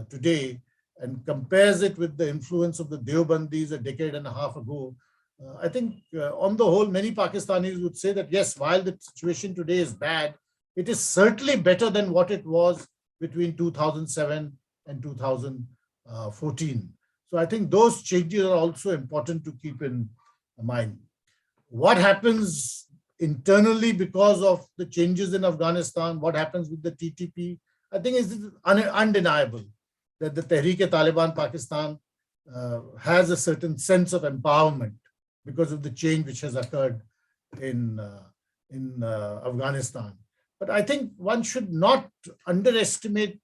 today and compares it with the influence of the Deobandis a decade and a half ago, I think on the whole, many Pakistanis would say that yes, while the situation today is bad, it is certainly better than what it was between 2007 and 2014. So I think those changes are also important to keep in mind. What happens internally because of the changes in Afghanistan, what happens with the TTP, I think is undeniable that the Tehreek-e-Taliban Pakistan has a certain sense of empowerment because of the change which has occurred in Afghanistan. But I think one should not underestimate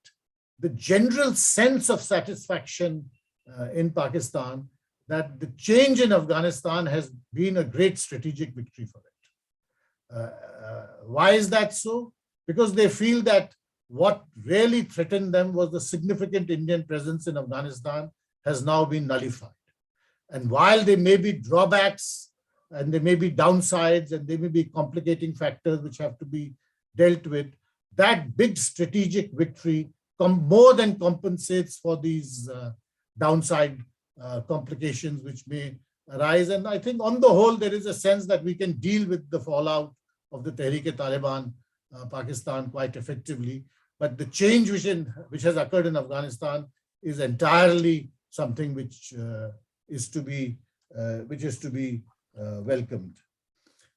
the general sense of satisfaction in Pakistan that the change in Afghanistan has been a great strategic victory for it. Why is that so? Because they feel that what really threatened them was the significant Indian presence in Afghanistan has now been nullified. And while there may be drawbacks and there may be downsides and there may be complicating factors which have to be dealt with, that big strategic victory more than compensates for these downside complications which may arise. And I think on the whole, there is a sense that we can deal with the fallout of the Tehreek-e-Taliban Pakistan quite effectively. But the change which has occurred in Afghanistan is entirely something which is to be welcomed.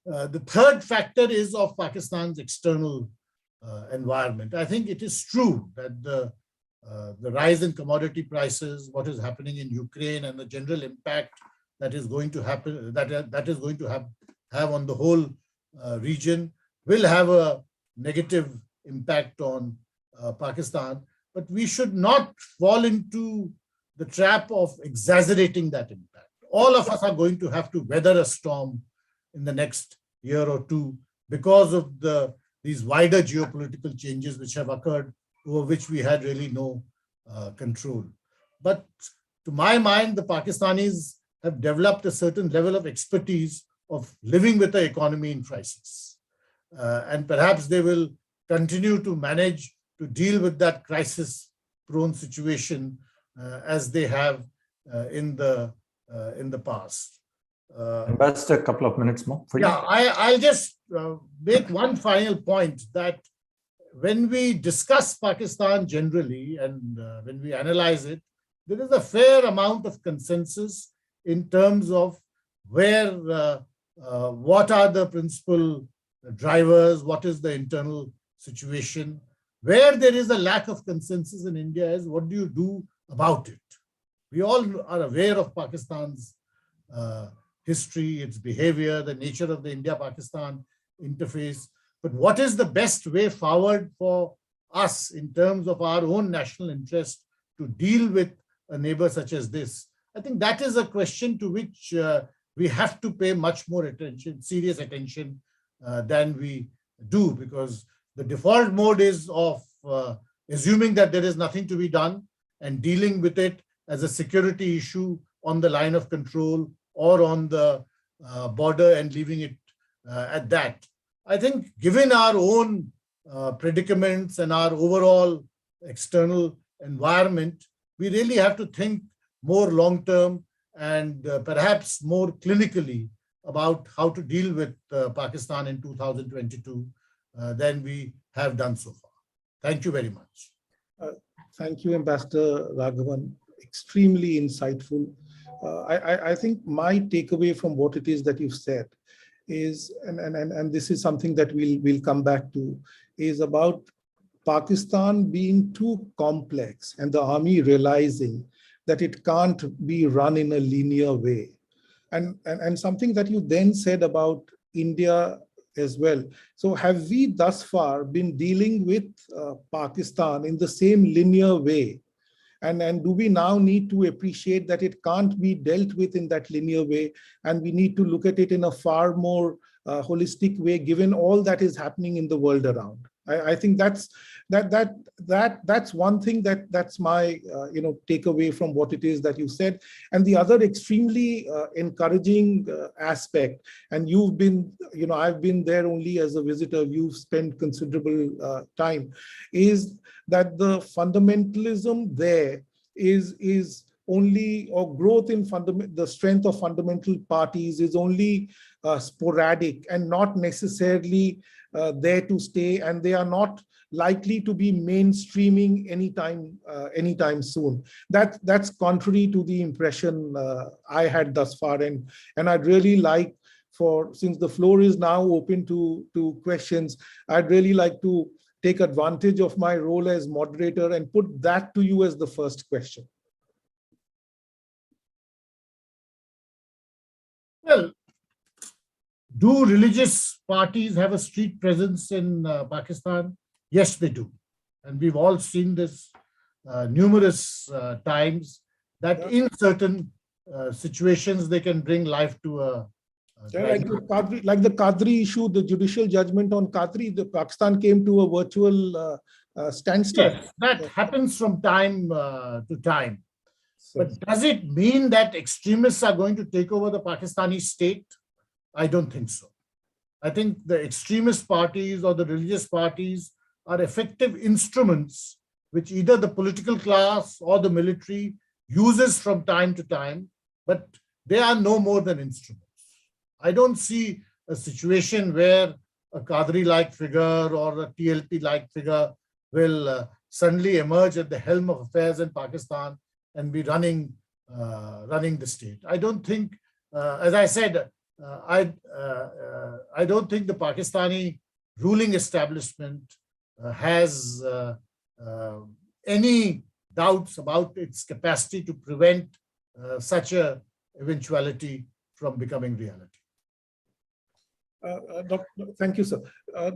The third factor is of Pakistan's external environment. I think it is true that the rise in commodity prices, what is happening in Ukraine, and the general impact that is going to happen, that is going to have on the whole region, will have a negative impact on Pakistan. But we should not fall into the trap of exaggerating that impact. All of us are going to have to weather a storm in the next year or two because of these wider geopolitical changes which have occurred, over which we had really no control. But to my mind, the Pakistanis have developed a certain level of expertise of living with the economy in crisis. And perhaps they will continue to manage to deal with that crisis-prone situation as they have in the past. Ambassador, a couple of minutes more for you. Yeah, I'll just make one final point that when we discuss Pakistan generally and when we analyze it, there is a fair amount of consensus in terms of where, what are the principal drivers, what is the internal situation. Where there is a lack of consensus in India is what do you do about it? We all are aware of Pakistan's history, its behavior, the nature of the India-Pakistan interface. But what is the best way forward for us in terms of our own national interest to deal with a neighbor such as this? I think that is a question to which we have to pay much more attention, serious attention than we do, because the default mode is of assuming that there is nothing to be done and dealing with it as a security issue on the line of control or on the border and leaving it at that. I think given our own predicaments and our overall external environment, we really have to think more long-term and perhaps more clinically about how to deal with Pakistan in 2022 than we have done so far. Thank you very much. Thank you, Ambassador Raghavan. Extremely insightful. I think my takeaway from what it is that you've said is, and this is something that we'll come back to, is about Pakistan being too complex and the army realizing that it can't be run in a linear way. And something that you then said about India as well. So have we thus far been dealing with Pakistan in the same linear way? And do we now need to appreciate that it can't be dealt with in that linear way, and we need to look at it in a far more holistic way, given all that is happening in the world around? I think that's one thing that's my takeaway from what it is that you said. And the other extremely encouraging aspect, and you've been, I've been there only as a visitor, you've spent considerable time, is that the fundamentalism there is only, or growth in the strength of fundamental parties is only sporadic and not necessarily there to stay, and they are not likely to be mainstreaming anytime soon. That's contrary to the impression I had thus far, and I'd really like, since the floor is now open to questions, I'd really like to take advantage of my role as moderator and put that to you as the first question. Well, do religious parties have a street presence in Pakistan? Yes, they do. And we've all seen this numerous times, that in certain situations, they can bring life to a like the Qadri issue, the judicial judgment on Qadri, the Pakistan came to a virtual standstill. Yes, that happens from time to time. But does it mean that extremists are going to take over the Pakistani state? I don't think so. I think the extremist parties or the religious parties are effective instruments which either the political class or the military uses from time to time, but they are no more than instruments. I don't see a situation where a Qadri-like figure or a TLP-like figure will suddenly emerge at the helm of affairs in Pakistan and be running the state. I don't think, as I said, I don't think the Pakistani ruling establishment has any doubts about its capacity to prevent such a eventuality from becoming reality. Thank you, sir.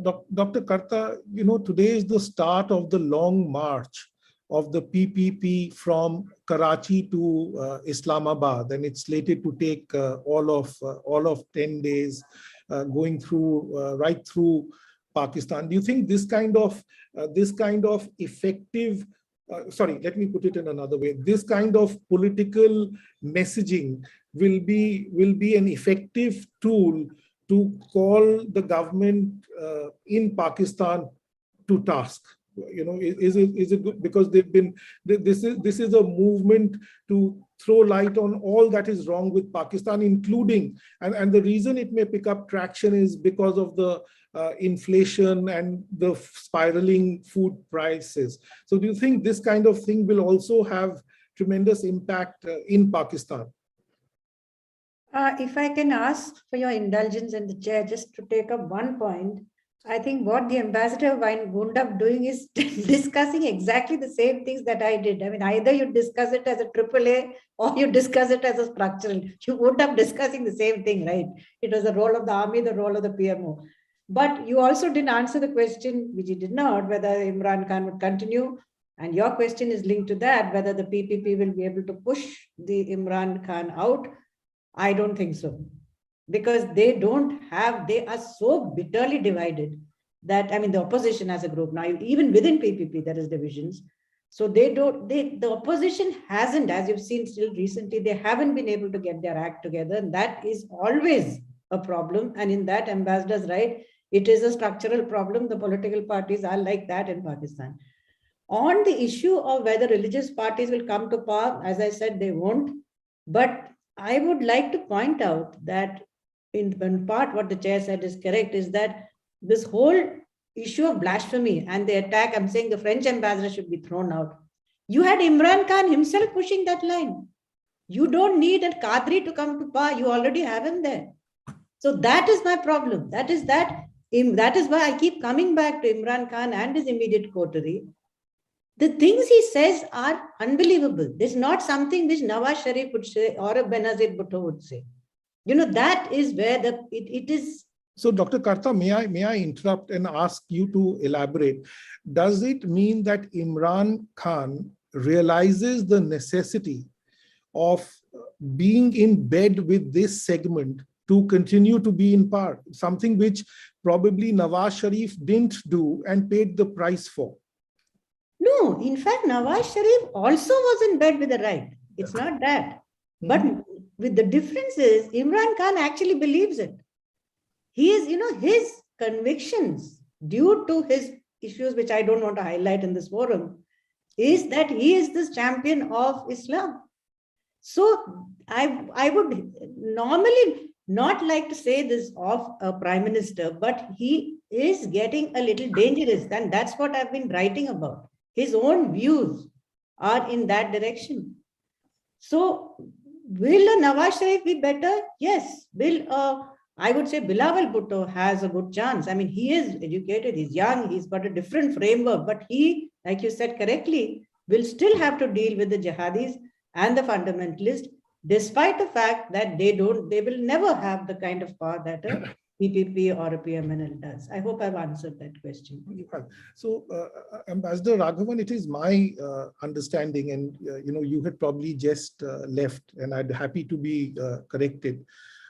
Dr. Karta, today is the start of the long march of the PPP from Karachi to Islamabad, and it's slated to take all of 10 days, going through right through Pakistan. Do you think this kind of effective, sorry, let me put it in another way, this kind of political messaging will be an effective tool to call the government in Pakistan to task? Is it good? Because this is a movement to throw light on all that is wrong with Pakistan, including, and the reason it may pick up traction is because of the inflation and the spiraling food prices. So do you think this kind of thing will also have tremendous impact in Pakistan? If I can ask for your indulgence in the chair, just to take up one point, I think what the ambassador wound up doing is discussing exactly the same things that I did. I mean, either you discuss it as a AAA or you discuss it as a structural. You wound up discussing the same thing, right? It was the role of the army, the role of the PMO. But you also didn't answer the question, which you did not, whether Imran Khan would continue. And your question is linked to that, whether the PPP will be able to push the Imran Khan out. I don't think so. Because they are so bitterly divided that, I mean, the opposition as a group now, even within PPP, there is divisions. So the opposition hasn't, as you've seen still recently, they haven't been able to get their act together. And that is always a problem. And in that, ambassador's right, it is a structural problem. The political parties are like that in Pakistan. On the issue of whether religious parties will come to power, as I said, they won't. But I would like to point out that in part, what the chair said is correct, is that this whole issue of blasphemy and the attack, I'm saying the French ambassador should be thrown out. You had Imran Khan himself pushing that line. You don't need a Qadri to come to power. You already have him there. So that is my problem. That is why I keep coming back to Imran Khan and his immediate coterie. the things he says are unbelievable. This is not something which Nawaz Sharif would say or a Benazir Bhutto would say. That is where it is. So, Dr. Karta, may I interrupt and ask you to elaborate? Does it mean that Imran Khan realizes the necessity of being in bed with this segment to continue to be in power, something which probably Nawaz Sharif didn't do and paid the price for? No, in fact, Nawaz Sharif also was in bed with the right. It's not that. But with the difference is, Imran Khan actually believes it. He is, his convictions due to his issues, which I don't want to highlight in this forum, is that he is the champion of Islam. So I would normally not like to say this of a prime minister, but he is getting a little dangerous. And that's what I've been writing about. His own views are in that direction. So will a Nawaz Sharif be better? Yes. I would say Bilawal Bhutto has a good chance. I mean, he is educated, he's young, he's got a different framework, but he, like you said correctly, will still have to deal with the jihadis and the fundamentalists, despite the fact that they will never have the kind of power that a PPP or a PMNL does. I hope I've answered that question. So, Ambassador Raghavan, it is my understanding, and you had probably just left, and I'd happy to be corrected,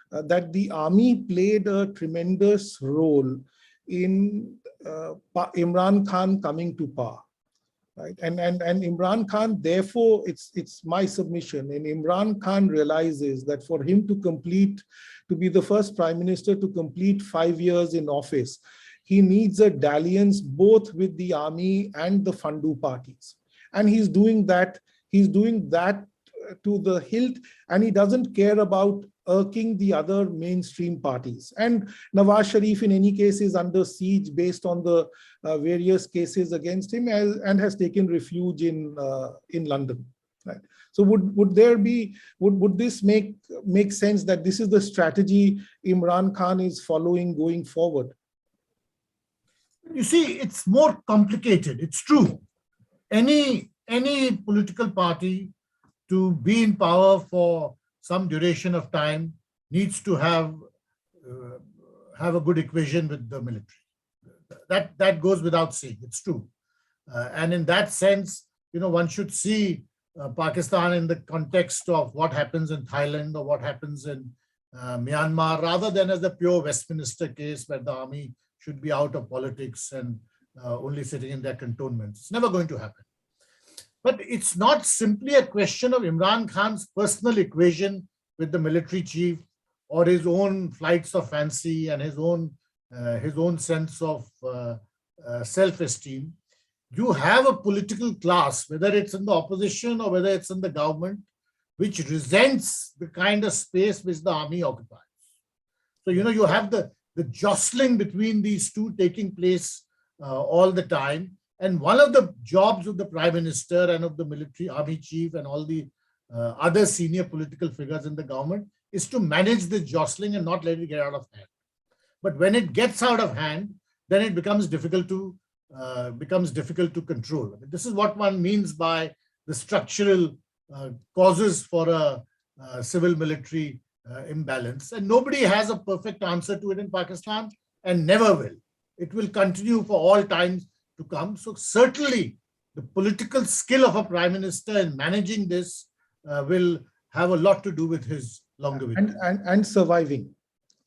that the army played a tremendous role in Imran Khan coming to power. Right. And Imran Khan, therefore, it's my submission. And Imran Khan realizes that for him to be the first prime minister to complete 5 years in office, he needs a dalliance both with the army and the Fundu parties. And he's doing that to the hilt, and he doesn't care about irking the other mainstream parties. And Nawaz Sharif, in any case, is under siege based on the various cases against him, and has taken refuge in London. Right. So would this make sense that this is the strategy Imran Khan is following going forward? You see, it's more complicated. It's true. Any political party to be in power for some duration of time needs to have a good equation with the military. That goes without saying. It's true. And in that sense, one should see Pakistan in the context of what happens in Thailand or what happens in Myanmar, rather than as the pure Westminster case where the army should be out of politics and only sitting in their cantonments. It's never going to happen. But it's not simply a question of Imran Khan's personal equation with the military chief or his own flights of fancy and his own sense of self-esteem. You have a political class, whether it's in the opposition or whether it's in the government, which resents the kind of space which the army occupies. So, you have the jostling between these two taking place all the time. And one of the jobs of the prime minister and of the military army chief and all the other senior political figures in the government is to manage the jostling and not let it get out of hand. But when it gets out of hand, then it becomes difficult to control. I mean, this is what one means by the structural causes for a civil-military imbalance. And nobody has a perfect answer to it in Pakistan and never will. It will continue for all times to come. So certainly the political skill of a prime minister in managing this will have a lot to do with his longevity. And surviving.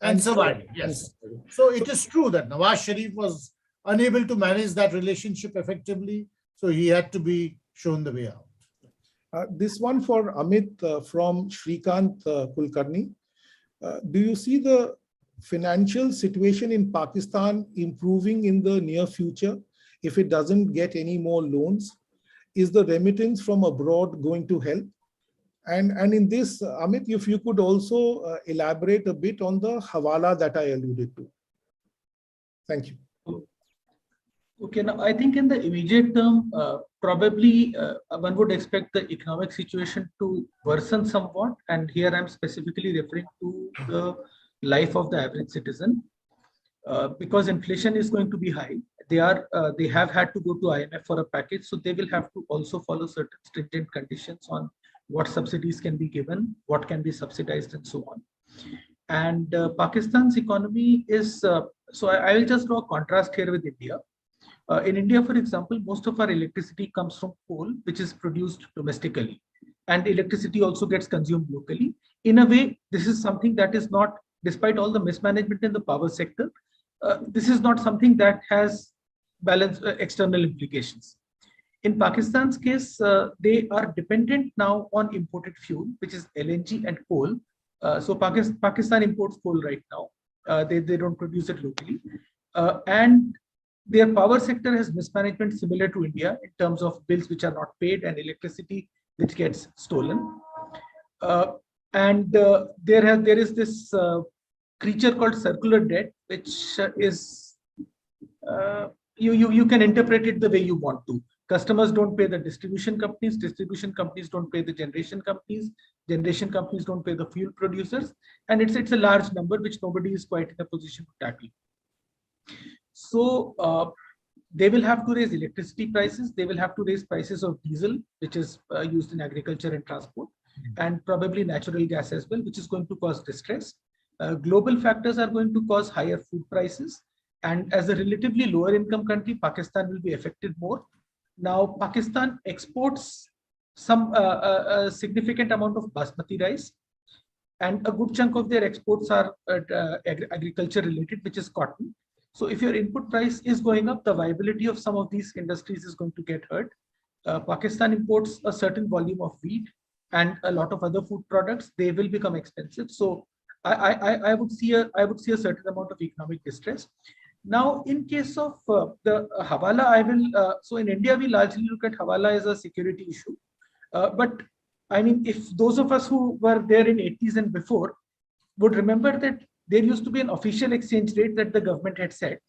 And surviving, yes. So it is true that Nawaz Sharif was unable to manage that relationship effectively. So he had to be shown the way out. This one for Amit from Shrikant Kulkarni. Do you see the financial situation in Pakistan improving in the near future if it doesn't get any more loans? Is the remittance from abroad going to help? And in this, Amit, if you could also elaborate a bit on the hawala that I alluded to. Thank you. Okay, now I think in the immediate term, probably one would expect the economic situation to worsen somewhat. And here I'm specifically referring to the life of the average citizen, because inflation is going to be high. they have had to go to IMF for a package, so they will have to also follow certain stringent conditions on what subsidies can be given, what can be subsidized, and so on. And Pakistan's economy is, so I will just draw a contrast here with India. In India, for example, most of our electricity comes from coal, which is produced domestically. And electricity also gets consumed locally. In a way, this is something that is not, despite all the mismanagement in the power sector, this is not something that has balanced external implications. In Pakistan's case, they are dependent now on imported fuel, which is LNG and coal. So Pakistan imports coal right now. They don't produce it locally. And their power sector has mismanagement similar to India in terms of bills which are not paid and electricity which gets stolen. There is this creature called circular debt, which is you can interpret it the way you want to. Customers don't pay the distribution companies don't pay the generation companies don't pay the fuel producers, and it's a large number which nobody is quite in a position to tackle. So they will have to raise electricity prices, they will have to raise prices of diesel, which is used in agriculture and transport, and probably natural gas as well, which is going to cause distress. Global factors are going to cause higher food prices, and as a relatively lower income country, Pakistan will be affected more. Now, Pakistan exports some a significant amount of basmati rice, and a good chunk of their exports are agriculture related, which is cotton. So if your input price is going up, the viability of some of these industries is going to get hurt. Pakistan imports a certain volume of wheat and a lot of other food products. They will become expensive. So I would see a certain amount of economic distress. Now, in case of the Hawala, so in India, we largely look at Hawala as a security issue. But I mean, if those of us who were there in 80s and before would remember that there used to be an official exchange rate that the government had set,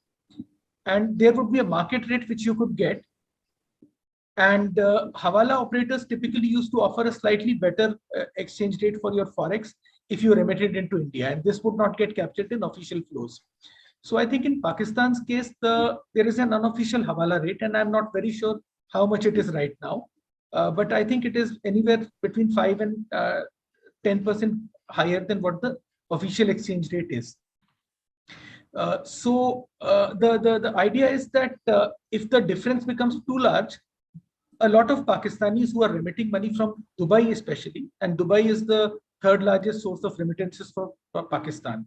and there would be a market rate which you could get. And Hawala operators typically used to offer a slightly better exchange rate for your forex if you remit it into India, and this would not get captured in official flows. So I think in Pakistan's case, there is an unofficial Hawala rate, and I'm not very sure how much it is right now. But I think it is anywhere between 5 and 10% higher than what the official exchange rate is. So the idea is that if the difference becomes too large, a lot of Pakistanis who are remitting money from Dubai especially, and Dubai is the third largest source of remittances for Pakistan,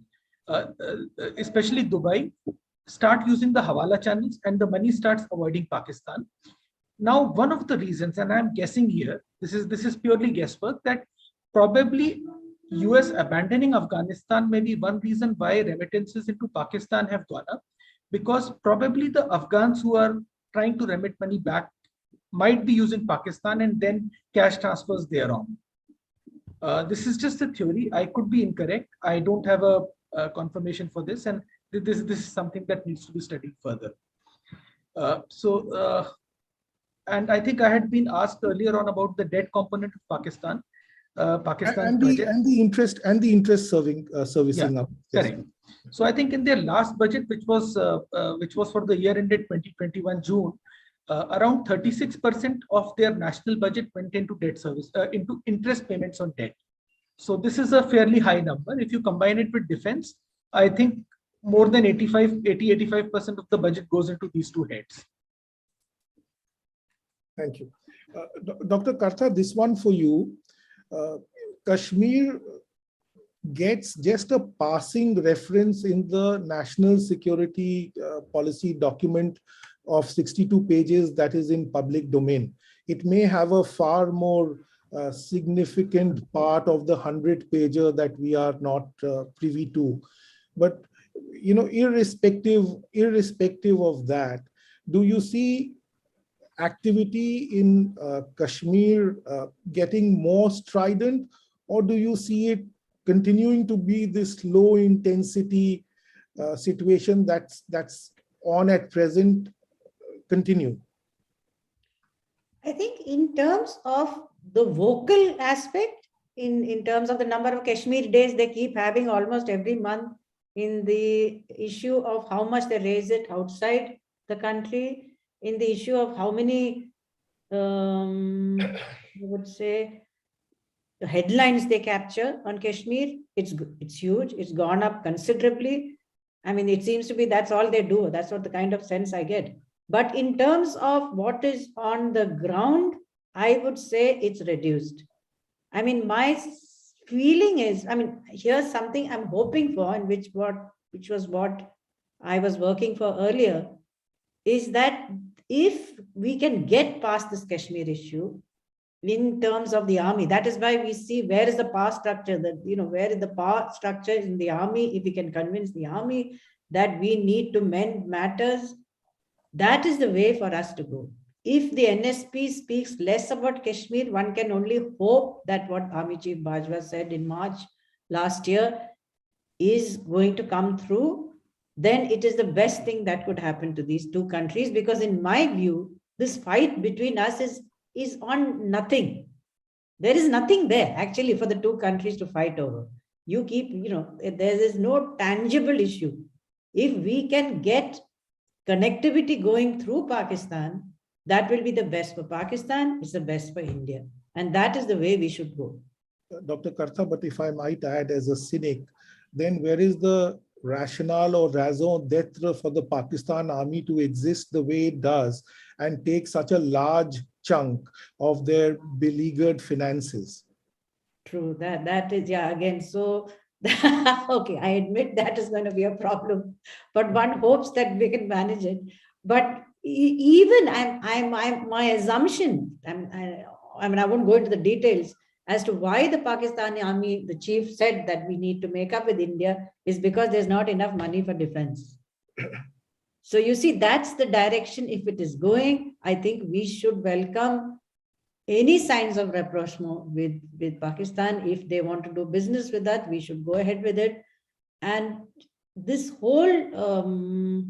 especially Dubai, start using the Hawala channels and the money starts avoiding Pakistan. Now, one of the reasons, and I'm guessing here, this is purely guesswork, that probably US abandoning Afghanistan may be one reason why remittances into Pakistan have gone up, because probably the Afghans who are trying to remit money back might be using Pakistan and then cash transfers thereon. This is just a theory. I could be incorrect. I don't have a confirmation for this, and this is something that needs to be studied further. And I think I had been asked earlier on about the debt component of Pakistan. And the interest servicing up. Correct. So I think in their last budget, which was for the year ended 2021 June, around 36% of their national budget went into debt service, into interest payments on debt. So this is a fairly high number. If you combine it with defense, I think more than 85% of the budget goes into these two heads. Thank you. Dr. Kartha, this one for you. Kashmir gets just a passing reference in the national security policy document of 62 pages that is in public domain. It may have a far more significant part of the 100-pager that we are not privy to. But irrespective of that, do you see activity in Kashmir getting more strident, or do you see it continuing to be this low intensity situation that's on at present continue? I think in terms of the vocal aspect, in terms of the number of Kashmir days they keep having almost every month, in the issue of how much they raise it outside the country in the issue of how many, I would say, the headlines they capture on Kashmir. It's huge. It's gone up considerably. I mean, it seems to be that's all they do. That's what the kind of sense I get. But in terms of what is on the ground, I would say it's reduced. I mean, my feeling is, I mean, here's something I'm hoping for, and which was what I was working for earlier, is that if we can get past this Kashmir issue in terms of the army, that is why we see where is the power structure, that, you know, where is the power structure in the army. If we can convince the army that we need to mend matters, that is the way for us to go. If the NSP speaks less about Kashmir, one can only hope that what Army Chief Bajwa said in March last year is going to come through. Then it is the best thing that could happen to these two countries, because in my view, this fight between us is on nothing. There is nothing there actually for the two countries to fight over. You keep, you know, there is no tangible issue. If we can get connectivity going through Pakistan, that will be the best for Pakistan, it's the best for India. And that is the way we should go. Dr. Kartha, but if I might add as a cynic, then where is the rationale or raison d'etre for the Pakistan army to exist the way it does and take such a large chunk of their beleaguered finances? True, that is, yeah, again, so okay, I admit that is going to be a problem, but one hopes that we can manage it. But even my assumption, I mean, I won't go into the details as to why the Pakistani army, the chief said that we need to make up with India, is because there's not enough money for defense. So you see, that's the direction. If it is going, I think we should welcome any signs of rapprochement with Pakistan. If they want to do business with that, we should go ahead with it. And this whole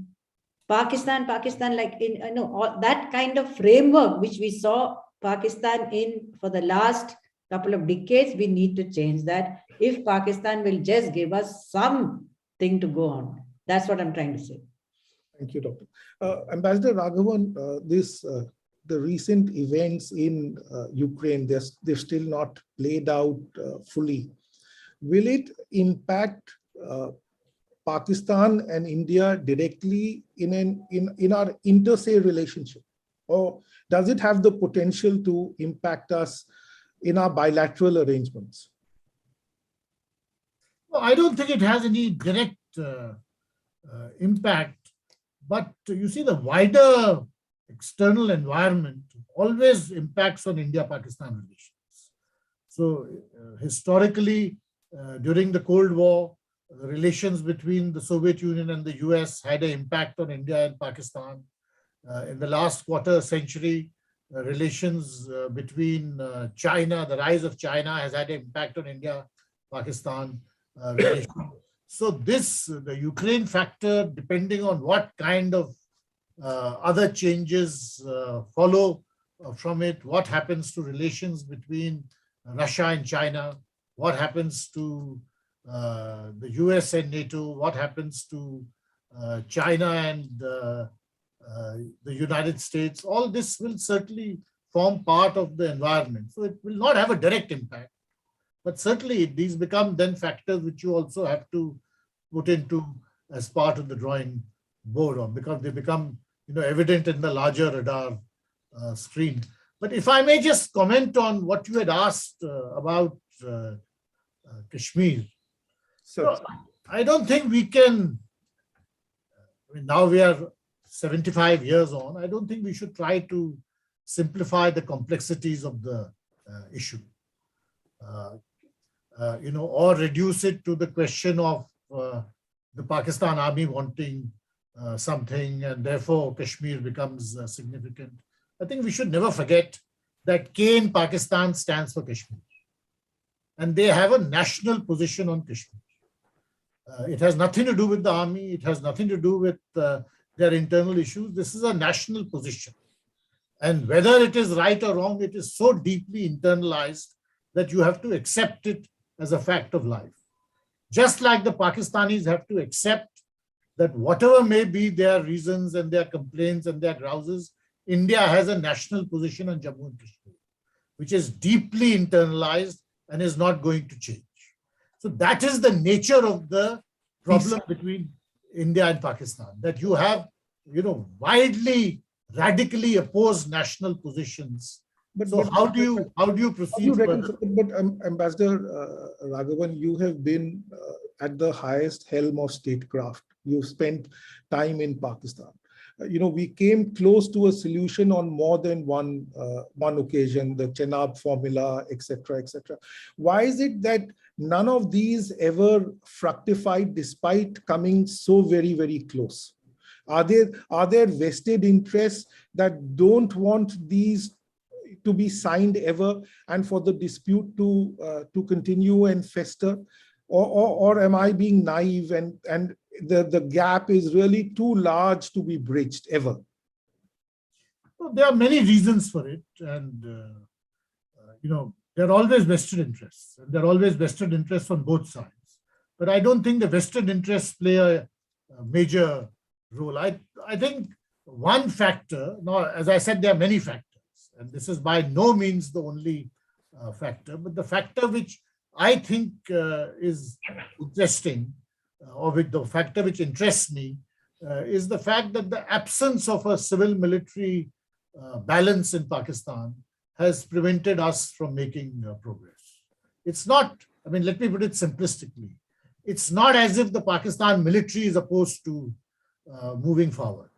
Pakistan, like in, you know, that kind of framework which we saw Pakistan in for the last couple of decades, we need to change that. If Pakistan will just give us something to go on, that's what I'm trying to say. Thank you, Doctor. Ambassador Raghavan, the recent events in Ukraine, they're still not played out fully. Will it impact Pakistan and India directly in our inter-se relationship? Or does it have the potential to impact us in our bilateral arrangements? Well, I don't think it has any direct impact, but you see the wider external environment always impacts on India-Pakistan relations. So historically, during the Cold War, the relations between the Soviet Union and the US had an impact on India and Pakistan. In the last quarter century, relations between China, the rise of China has had an impact on India-Pakistan relations. So the Ukraine factor, depending on what kind of other changes follow from it, what happens to relations between Russia and China, what happens to the US and NATO, what happens to China and the United States, all this will certainly form part of the environment. So it will not have a direct impact, but certainly these become then factors which you also have to put into as part of the drawing board, or because they become, you know, evident in the larger radar screen. But if I may just comment on what you had asked about Kashmir. So I don't think we can, I mean, now we are 75 years on, I don't think we should try to simplify the complexities of the issue, you know, or reduce it to the question of the Pakistan army wanting something and therefore Kashmir becomes significant. I think we should never forget that K in Pakistan stands for Kashmir, and they have a national position on Kashmir. It has nothing to do with the army. It has nothing to do with their internal issues. This is a national position. And whether it is right or wrong, it is so deeply internalized that you have to accept it as a fact of life. Just like the Pakistanis have to accept that whatever may be their reasons and their complaints and their grouses, India has a national position on Jammu and Kashmir, which is deeply internalized and is not going to change. So that is the nature of the problem between India and Pakistan, that you have, widely, radically opposed national positions. So how do you proceed further? But Ambassador Raghavan, you have been at the highest helm of statecraft. You've spent time in Pakistan. We came close to a solution on more than one occasion, the Chenab formula, etc., etc. Why is it that none of these ever fructified despite coming so very, very close? Are there vested interests that don't want these to be signed ever and for the dispute to continue and fester? Or am I being naive and the gap is really too large to be bridged ever? Well, there are many reasons for it, and there are always vested interests, and there are always vested interests on both sides. But I don't think the vested interests play a major role. I think one factor, now as I said, there are many factors, and this is by no means the only factor, but the factor which I think is interesting, or with the factor which interests me, is the fact that the absence of a civil-military balance in Pakistan has prevented us from making progress. It's not, let me put it simplistically, it's not as if the Pakistan military is opposed to moving forward.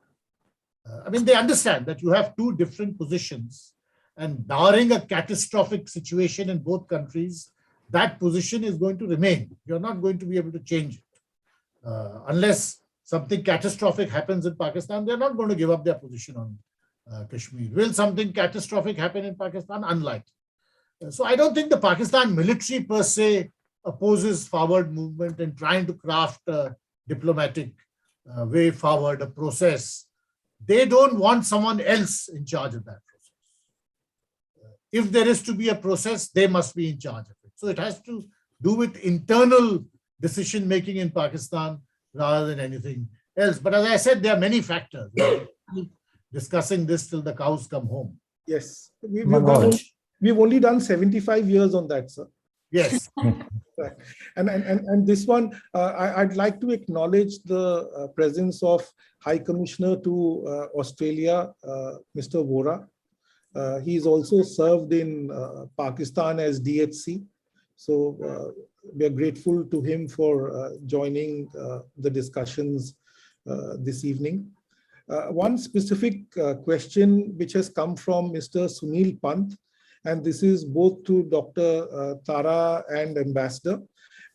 They understand that you have two different positions, and barring a catastrophic situation in both countries, that position is going to remain. You're not going to be able to change it. Unless something catastrophic happens in Pakistan, they're not going to give up their position on Kashmir. Will something catastrophic happen in Pakistan? Unlikely. So I don't think the Pakistan military per se opposes forward movement and trying to craft a diplomatic way forward, a process. They don't want someone else in charge of that process. If there is to be a process, they must be in charge of it. So it has to do with internal decision-making in Pakistan rather than anything else. But as I said, there are many factors. We'll keep discussing this till the cows come home. Yes. We've only done 75 years on that, sir. Yes. Right. And this one, I'd like to acknowledge the presence of High Commissioner to Australia, Mr. Vora. He's also served in Pakistan as DHC. So we are grateful to him for joining the discussions this evening. One specific question which has come from Mr. Sunil Pant, and this is both to Dr. Tara and Ambassador.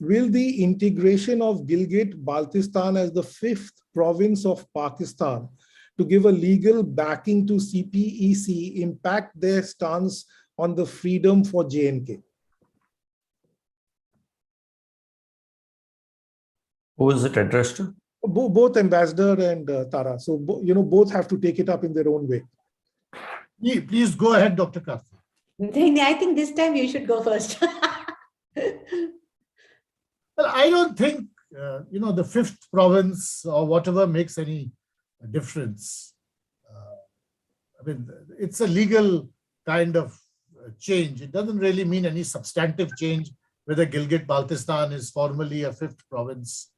Will the integration of Gilgit-Baltistan as the 5th province of Pakistan to give a legal backing to CPEC impact their stance on the freedom for J&K? Who is it addressed to? Both Ambassador and Tara. So, both have to take it up in their own way. Please go ahead, Dr. Karthik. I think this time you should go first. Well, I don't think, the 5th province or whatever makes any difference. It's a legal kind of change. It doesn't really mean any substantive change whether Gilgit-Baltistan is formally a 5th province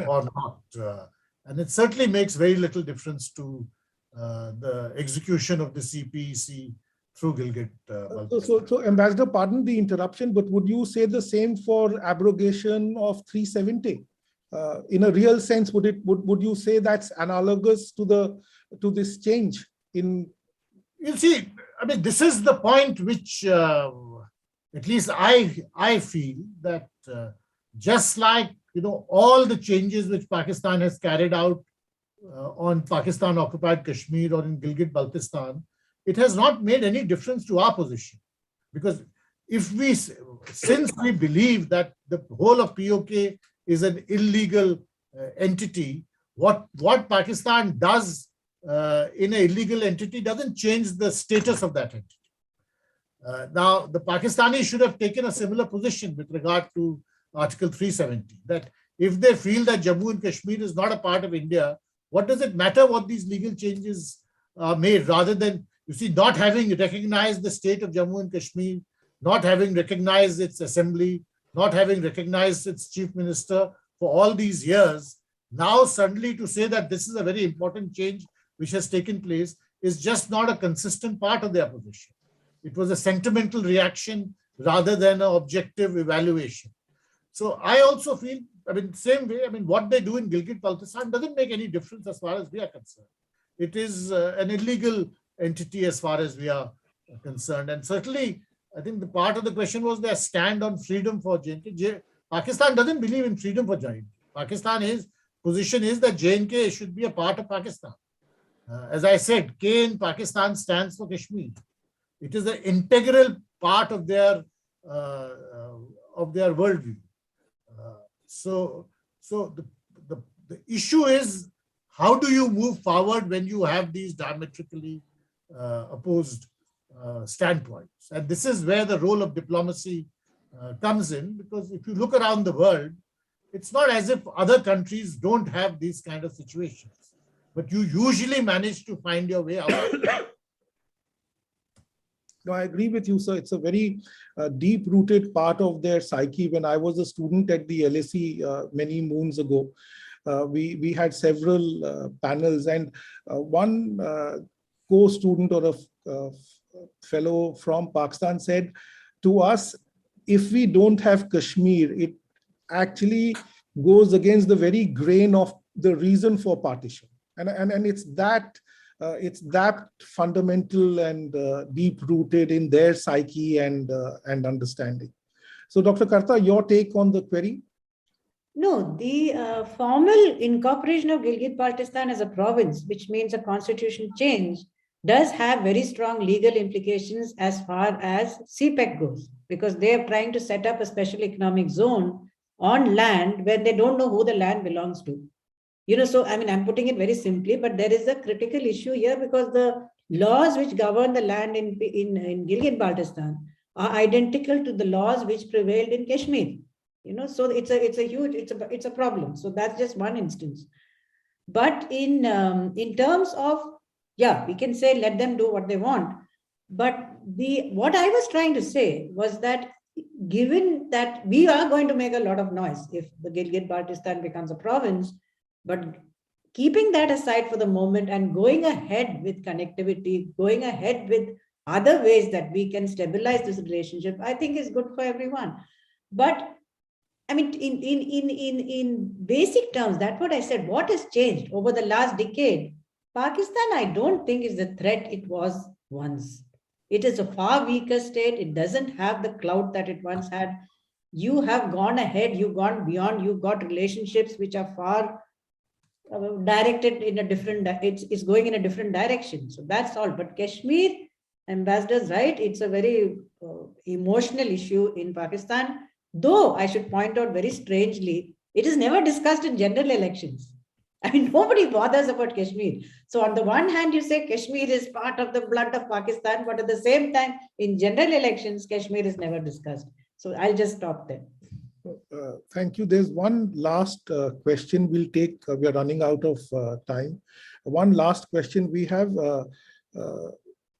or not. And it certainly makes very little difference to the execution of the CPEC through Gilgit-Baltistan. So, Ambassador, pardon the interruption, but would you say the same for abrogation of 370? In a real sense, would you say that's analogous to this change in? You see, this is the point which, at least I feel that just like all the changes which Pakistan has carried out on Pakistan-occupied Kashmir or in Gilgit-Baltistan, it has not made any difference to our position. Because since we believe that the whole of POK is an illegal entity, what Pakistan does in an illegal entity doesn't change the status of that entity. Now, the Pakistanis should have taken a similar position with regard to Article 370, that If they feel that Jammu and Kashmir is not a part of India, what does it matter what these legal changes are made, rather than, you see, not having recognized the state of Jammu and Kashmir, not having recognized its assembly, not having recognized its chief minister for all these years. Now suddenly to say that this is a very important change which has taken place is just not a consistent part of their position. It was a sentimental reaction rather than an objective evaluation. So I also feel, same way, what they do in Gilgit-Baltistan doesn't make any difference as far as we are concerned. It is an illegal entity as far as we are concerned. And certainly, I think the part of the question was their stand on freedom for J&K. Pakistan doesn't believe in freedom for J&K. Pakistan's position is that J&K should be a part of Pakistan. As I said, K in Pakistan stands for Kashmir. It is an integral part of their worldview. So the issue is, how do you move forward when you have these diametrically opposed standpoints? And this is where the role of diplomacy comes in, because if you look around the world, it's not as if other countries don't have these kind of situations, but you usually manage to find your way out. No, I agree with you, sir. It's a very deep-rooted part of their psyche. When I was a student at the LSE many moons ago, we had several panels, and one co-student or a fellow from Pakistan said to us, if we don't have Kashmir, it actually goes against the very grain of the reason for partition. And it's that fundamental and deep-rooted in their psyche and understanding. So, Dr. Karta, your take on the query? No, the formal incorporation of Gilgit-Baltistan as a province, which means a constitution change, does have very strong legal implications as far as CPEC goes, because they are trying to set up a special economic zone on land where they don't know who the land belongs to. So I'm putting it very simply, but there is a critical issue here, because the laws which govern the land in Gilgit-Baltistan are identical to the laws which prevailed in Kashmir. So it's a problem. So that's just one instance. But in terms of, we can say let them do what they want. But what I was trying to say was that, given that we are going to make a lot of noise if the Gilgit-Baltistan becomes a province, but keeping that aside for the moment and going ahead with connectivity, going ahead with other ways that we can stabilize this relationship, I think is good for everyone. But in basic terms, that's what I said. What has changed over the last decade? Pakistan, I don't think, is the threat it was once. It is a far weaker state. It doesn't have the clout that it once had. You have gone ahead. You've gone beyond. You've got relationships which are far directed in a different, it's going in a different direction. So that's all. But Kashmir, Ambassador's right, it's a very emotional issue in Pakistan. Though I should point out very strangely, it is never discussed in general elections. Nobody bothers about Kashmir. So on the one hand, you say Kashmir is part of the blood of Pakistan, but at the same time, in general elections, Kashmir is never discussed. So I'll just stop there. Thank you. There's one last question we'll take. We are running out of time. One last question we have.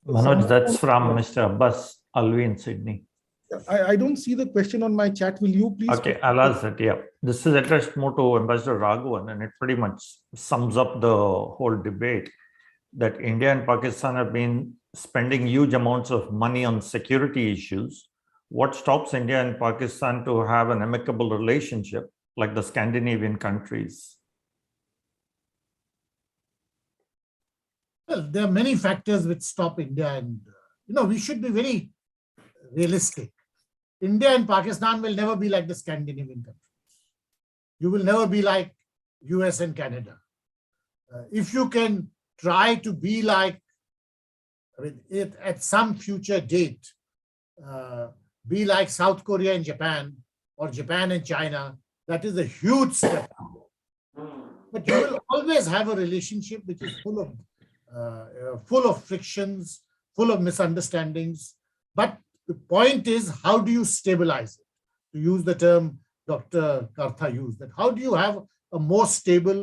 Manoj, that's from Mr. Abbas Alvi in Sydney. I don't see the question on my chat. Will you please? Okay, I'll ask that. Yeah, this is addressed more to Ambassador Raghavan, and it pretty much sums up the whole debate that India and Pakistan have been spending huge amounts of money on security issues. What stops India and Pakistan to have an amicable relationship like the Scandinavian countries? Well, there are many factors which stop India, and we should be very realistic. India and Pakistan will never be like the Scandinavian countries. You will never be like US and Canada. If you can try to be like, at some future date, be like South Korea and Japan, or Japan and China, that is a huge step. But you will always have a relationship which is full of frictions, full of misunderstandings. But the point is, how do you stabilize it? To use the term Dr. Kartha used, that how do you have a more stable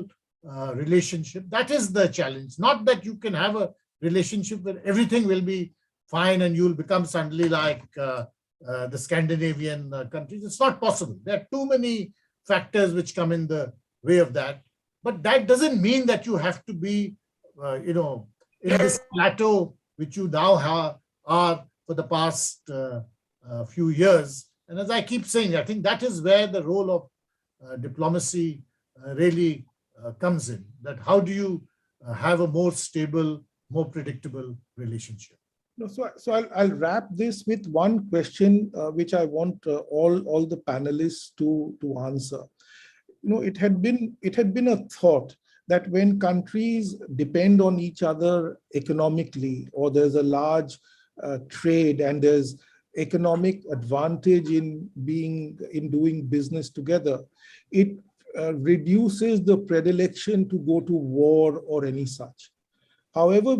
relationship? That is the challenge. Not that you can have a relationship where everything will be fine and you'll become suddenly like the Scandinavian countries. It's not possible. There are too many factors which come in the way of that. But that doesn't mean that you have to be, in this plateau which you now are for the past few years. And as I keep saying, I think that is where the role of diplomacy really comes in. That how do you have a more stable, more predictable relationship? No, so I'll wrap this with one question, which I want all the panelists to answer. It had been a thought that when countries depend on each other economically, or there's a large trade and there's economic advantage in doing business together, it reduces the predilection to go to war or any such. However,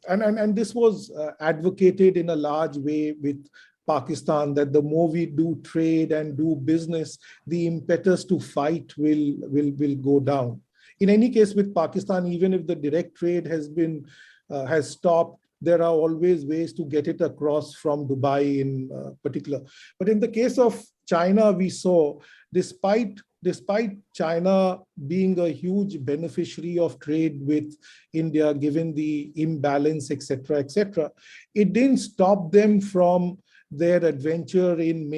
and this was advocated in a large way with Pakistan, that the more we do trade and do business, the impetus to fight will go down. In any case, with Pakistan, even if the direct trade has stopped, there are always ways to get it across from Dubai in particular. But in the case of China, we saw, despite China being a huge beneficiary of trade with India, given the imbalance, etc., it didn't stop them from their adventure in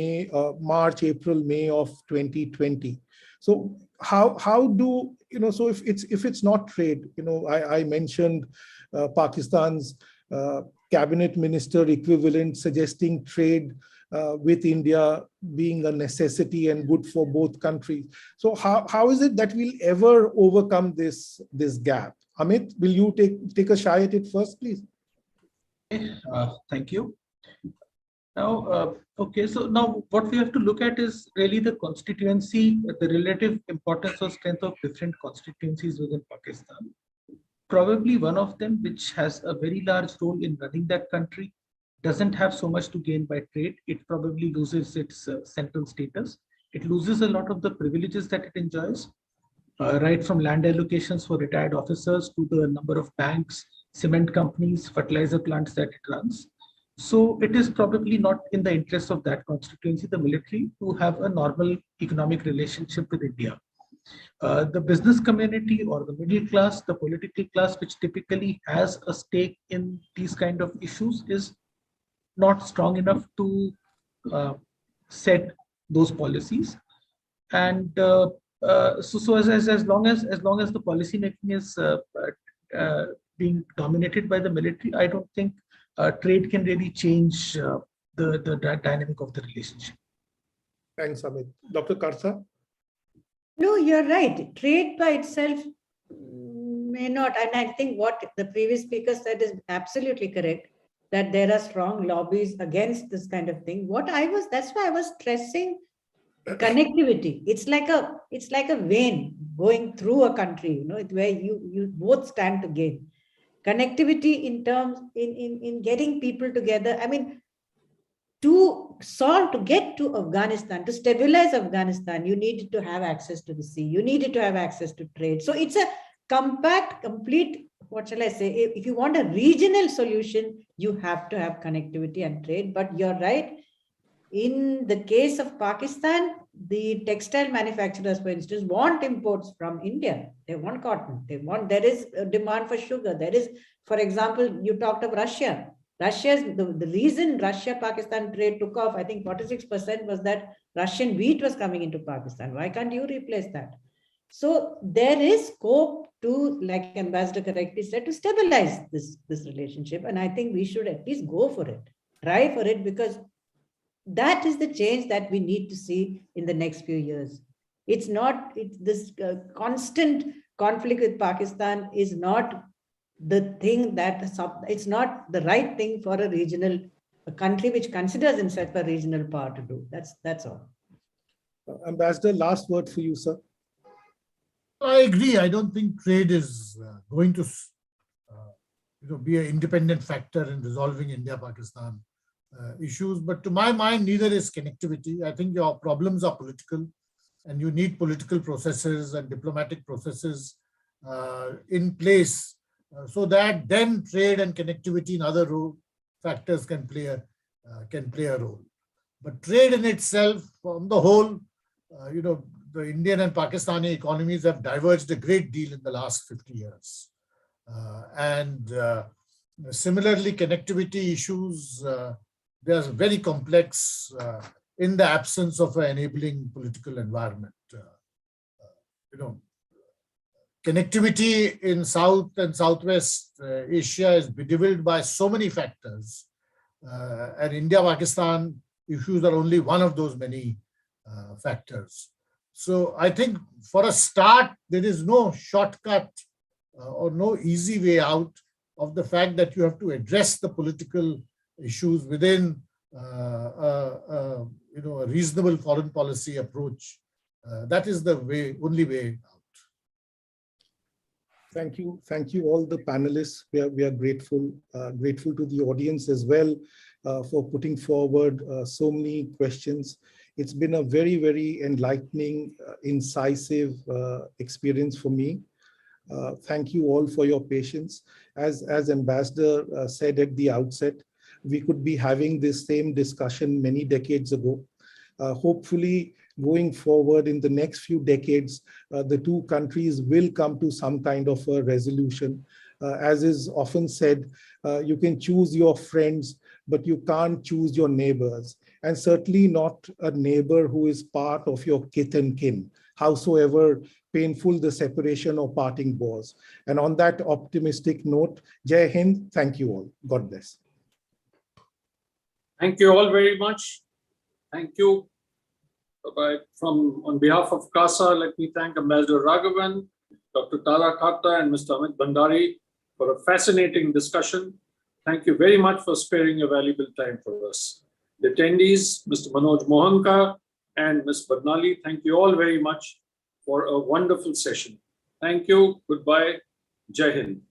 March, April, May of 2020. So how do so if it's not trade, I mentioned Pakistan's cabinet minister equivalent suggesting trade with India being a necessity and good for both countries. So how is it that we'll ever overcome this gap? Amit, will you take a shy at it first, please? Thank you. Now, so now what we have to look at is really the constituency, the relative importance or strength of different constituencies within Pakistan. Probably one of them, which has a very large role in running that country, doesn't have so much to gain by trade. It probably loses its central status. It loses a lot of the privileges that it enjoys, right from land allocations for retired officers to the number of banks, cement companies, fertilizer plants that it runs. So it is probably not in the interest of that constituency, the military, to have a normal economic relationship with India. The business community or the middle class, the political class, which typically has a stake in these kind of issues, is not strong enough to set those policies. And so as long as the policy making is being dominated by the military, I don't think trade can really change the dynamic of the relationship. Thanks, Amit. Dr. Kartha? No, you're right. Trade by itself may not. And I think what the previous speaker said is absolutely correct, that there are strong lobbies against this kind of thing. That's why I was stressing connectivity. It's like a vein going through a country, where you both stand to gain. Connectivity in getting people together. I mean, to get to Afghanistan, to stabilize Afghanistan, you needed to have access to the sea. You needed to have access to trade. So it's a complete, what shall I say? If you want a regional solution, you have to have connectivity and trade. But you're right. In the case of Pakistan, the textile manufacturers, for instance, want imports from India. They want cotton. There is a demand for sugar. There is, for example, you talked of Russia. The reason Russia-Pakistan trade took off, I think 46% was that Russian wheat was coming into Pakistan. Why can't you replace that? So there is scope to, like Ambassador correctly said, to stabilize this relationship. And I think we should at least go for it, try for it, because that is the change that we need to see in the next few years. It's this constant conflict with Pakistan is not the thing it's not the right thing for a country which considers himself a regional power to do. That's all. Ambassador, last word for you, sir. I agree. I don't think trade is going to be an independent factor in resolving India-Pakistan issues. But to my mind, neither is connectivity. I think your problems are political, and you need political processes and diplomatic processes in place so that then trade and connectivity and other factors can play a role. But trade in itself, on the whole, the Indian and Pakistani economies have diverged a great deal in the last 50 years. Similarly, connectivity issues, they are very complex in the absence of an enabling political environment. Connectivity in South and Southwest Asia is bedevilled by so many factors, and India-Pakistan issues are only one of those many factors. So I think for a start, there is no shortcut or no easy way out of the fact that you have to address the political issues within a reasonable foreign policy approach. That is the only way out. Thank you all the panelists. We are grateful to the audience as well for putting forward so many questions. It's been a very, very enlightening, incisive experience for me. Thank you all for your patience. As Ambassador said at the outset, we could be having this same discussion many decades ago. Hopefully, going forward in the next few decades, the two countries will come to some kind of a resolution. As is often said, you can choose your friends, but you can't choose your neighbors, and certainly not a neighbor who is part of your kith and kin, howsoever painful the separation or parting was. And on that optimistic note, Jai Hind, thank you all. God bless. Thank you all very much. Thank you. On behalf of CASA, let me thank Ambassador Raghavan, Dr. Tara Khatta, and Mr. Amit Bhandari for a fascinating discussion. Thank you very much for sparing your valuable time for us. The attendees, Mr. Manoj Mohanka and Ms. Badnali, thank you all very much for a wonderful session. Thank you. Goodbye. Jai Hind.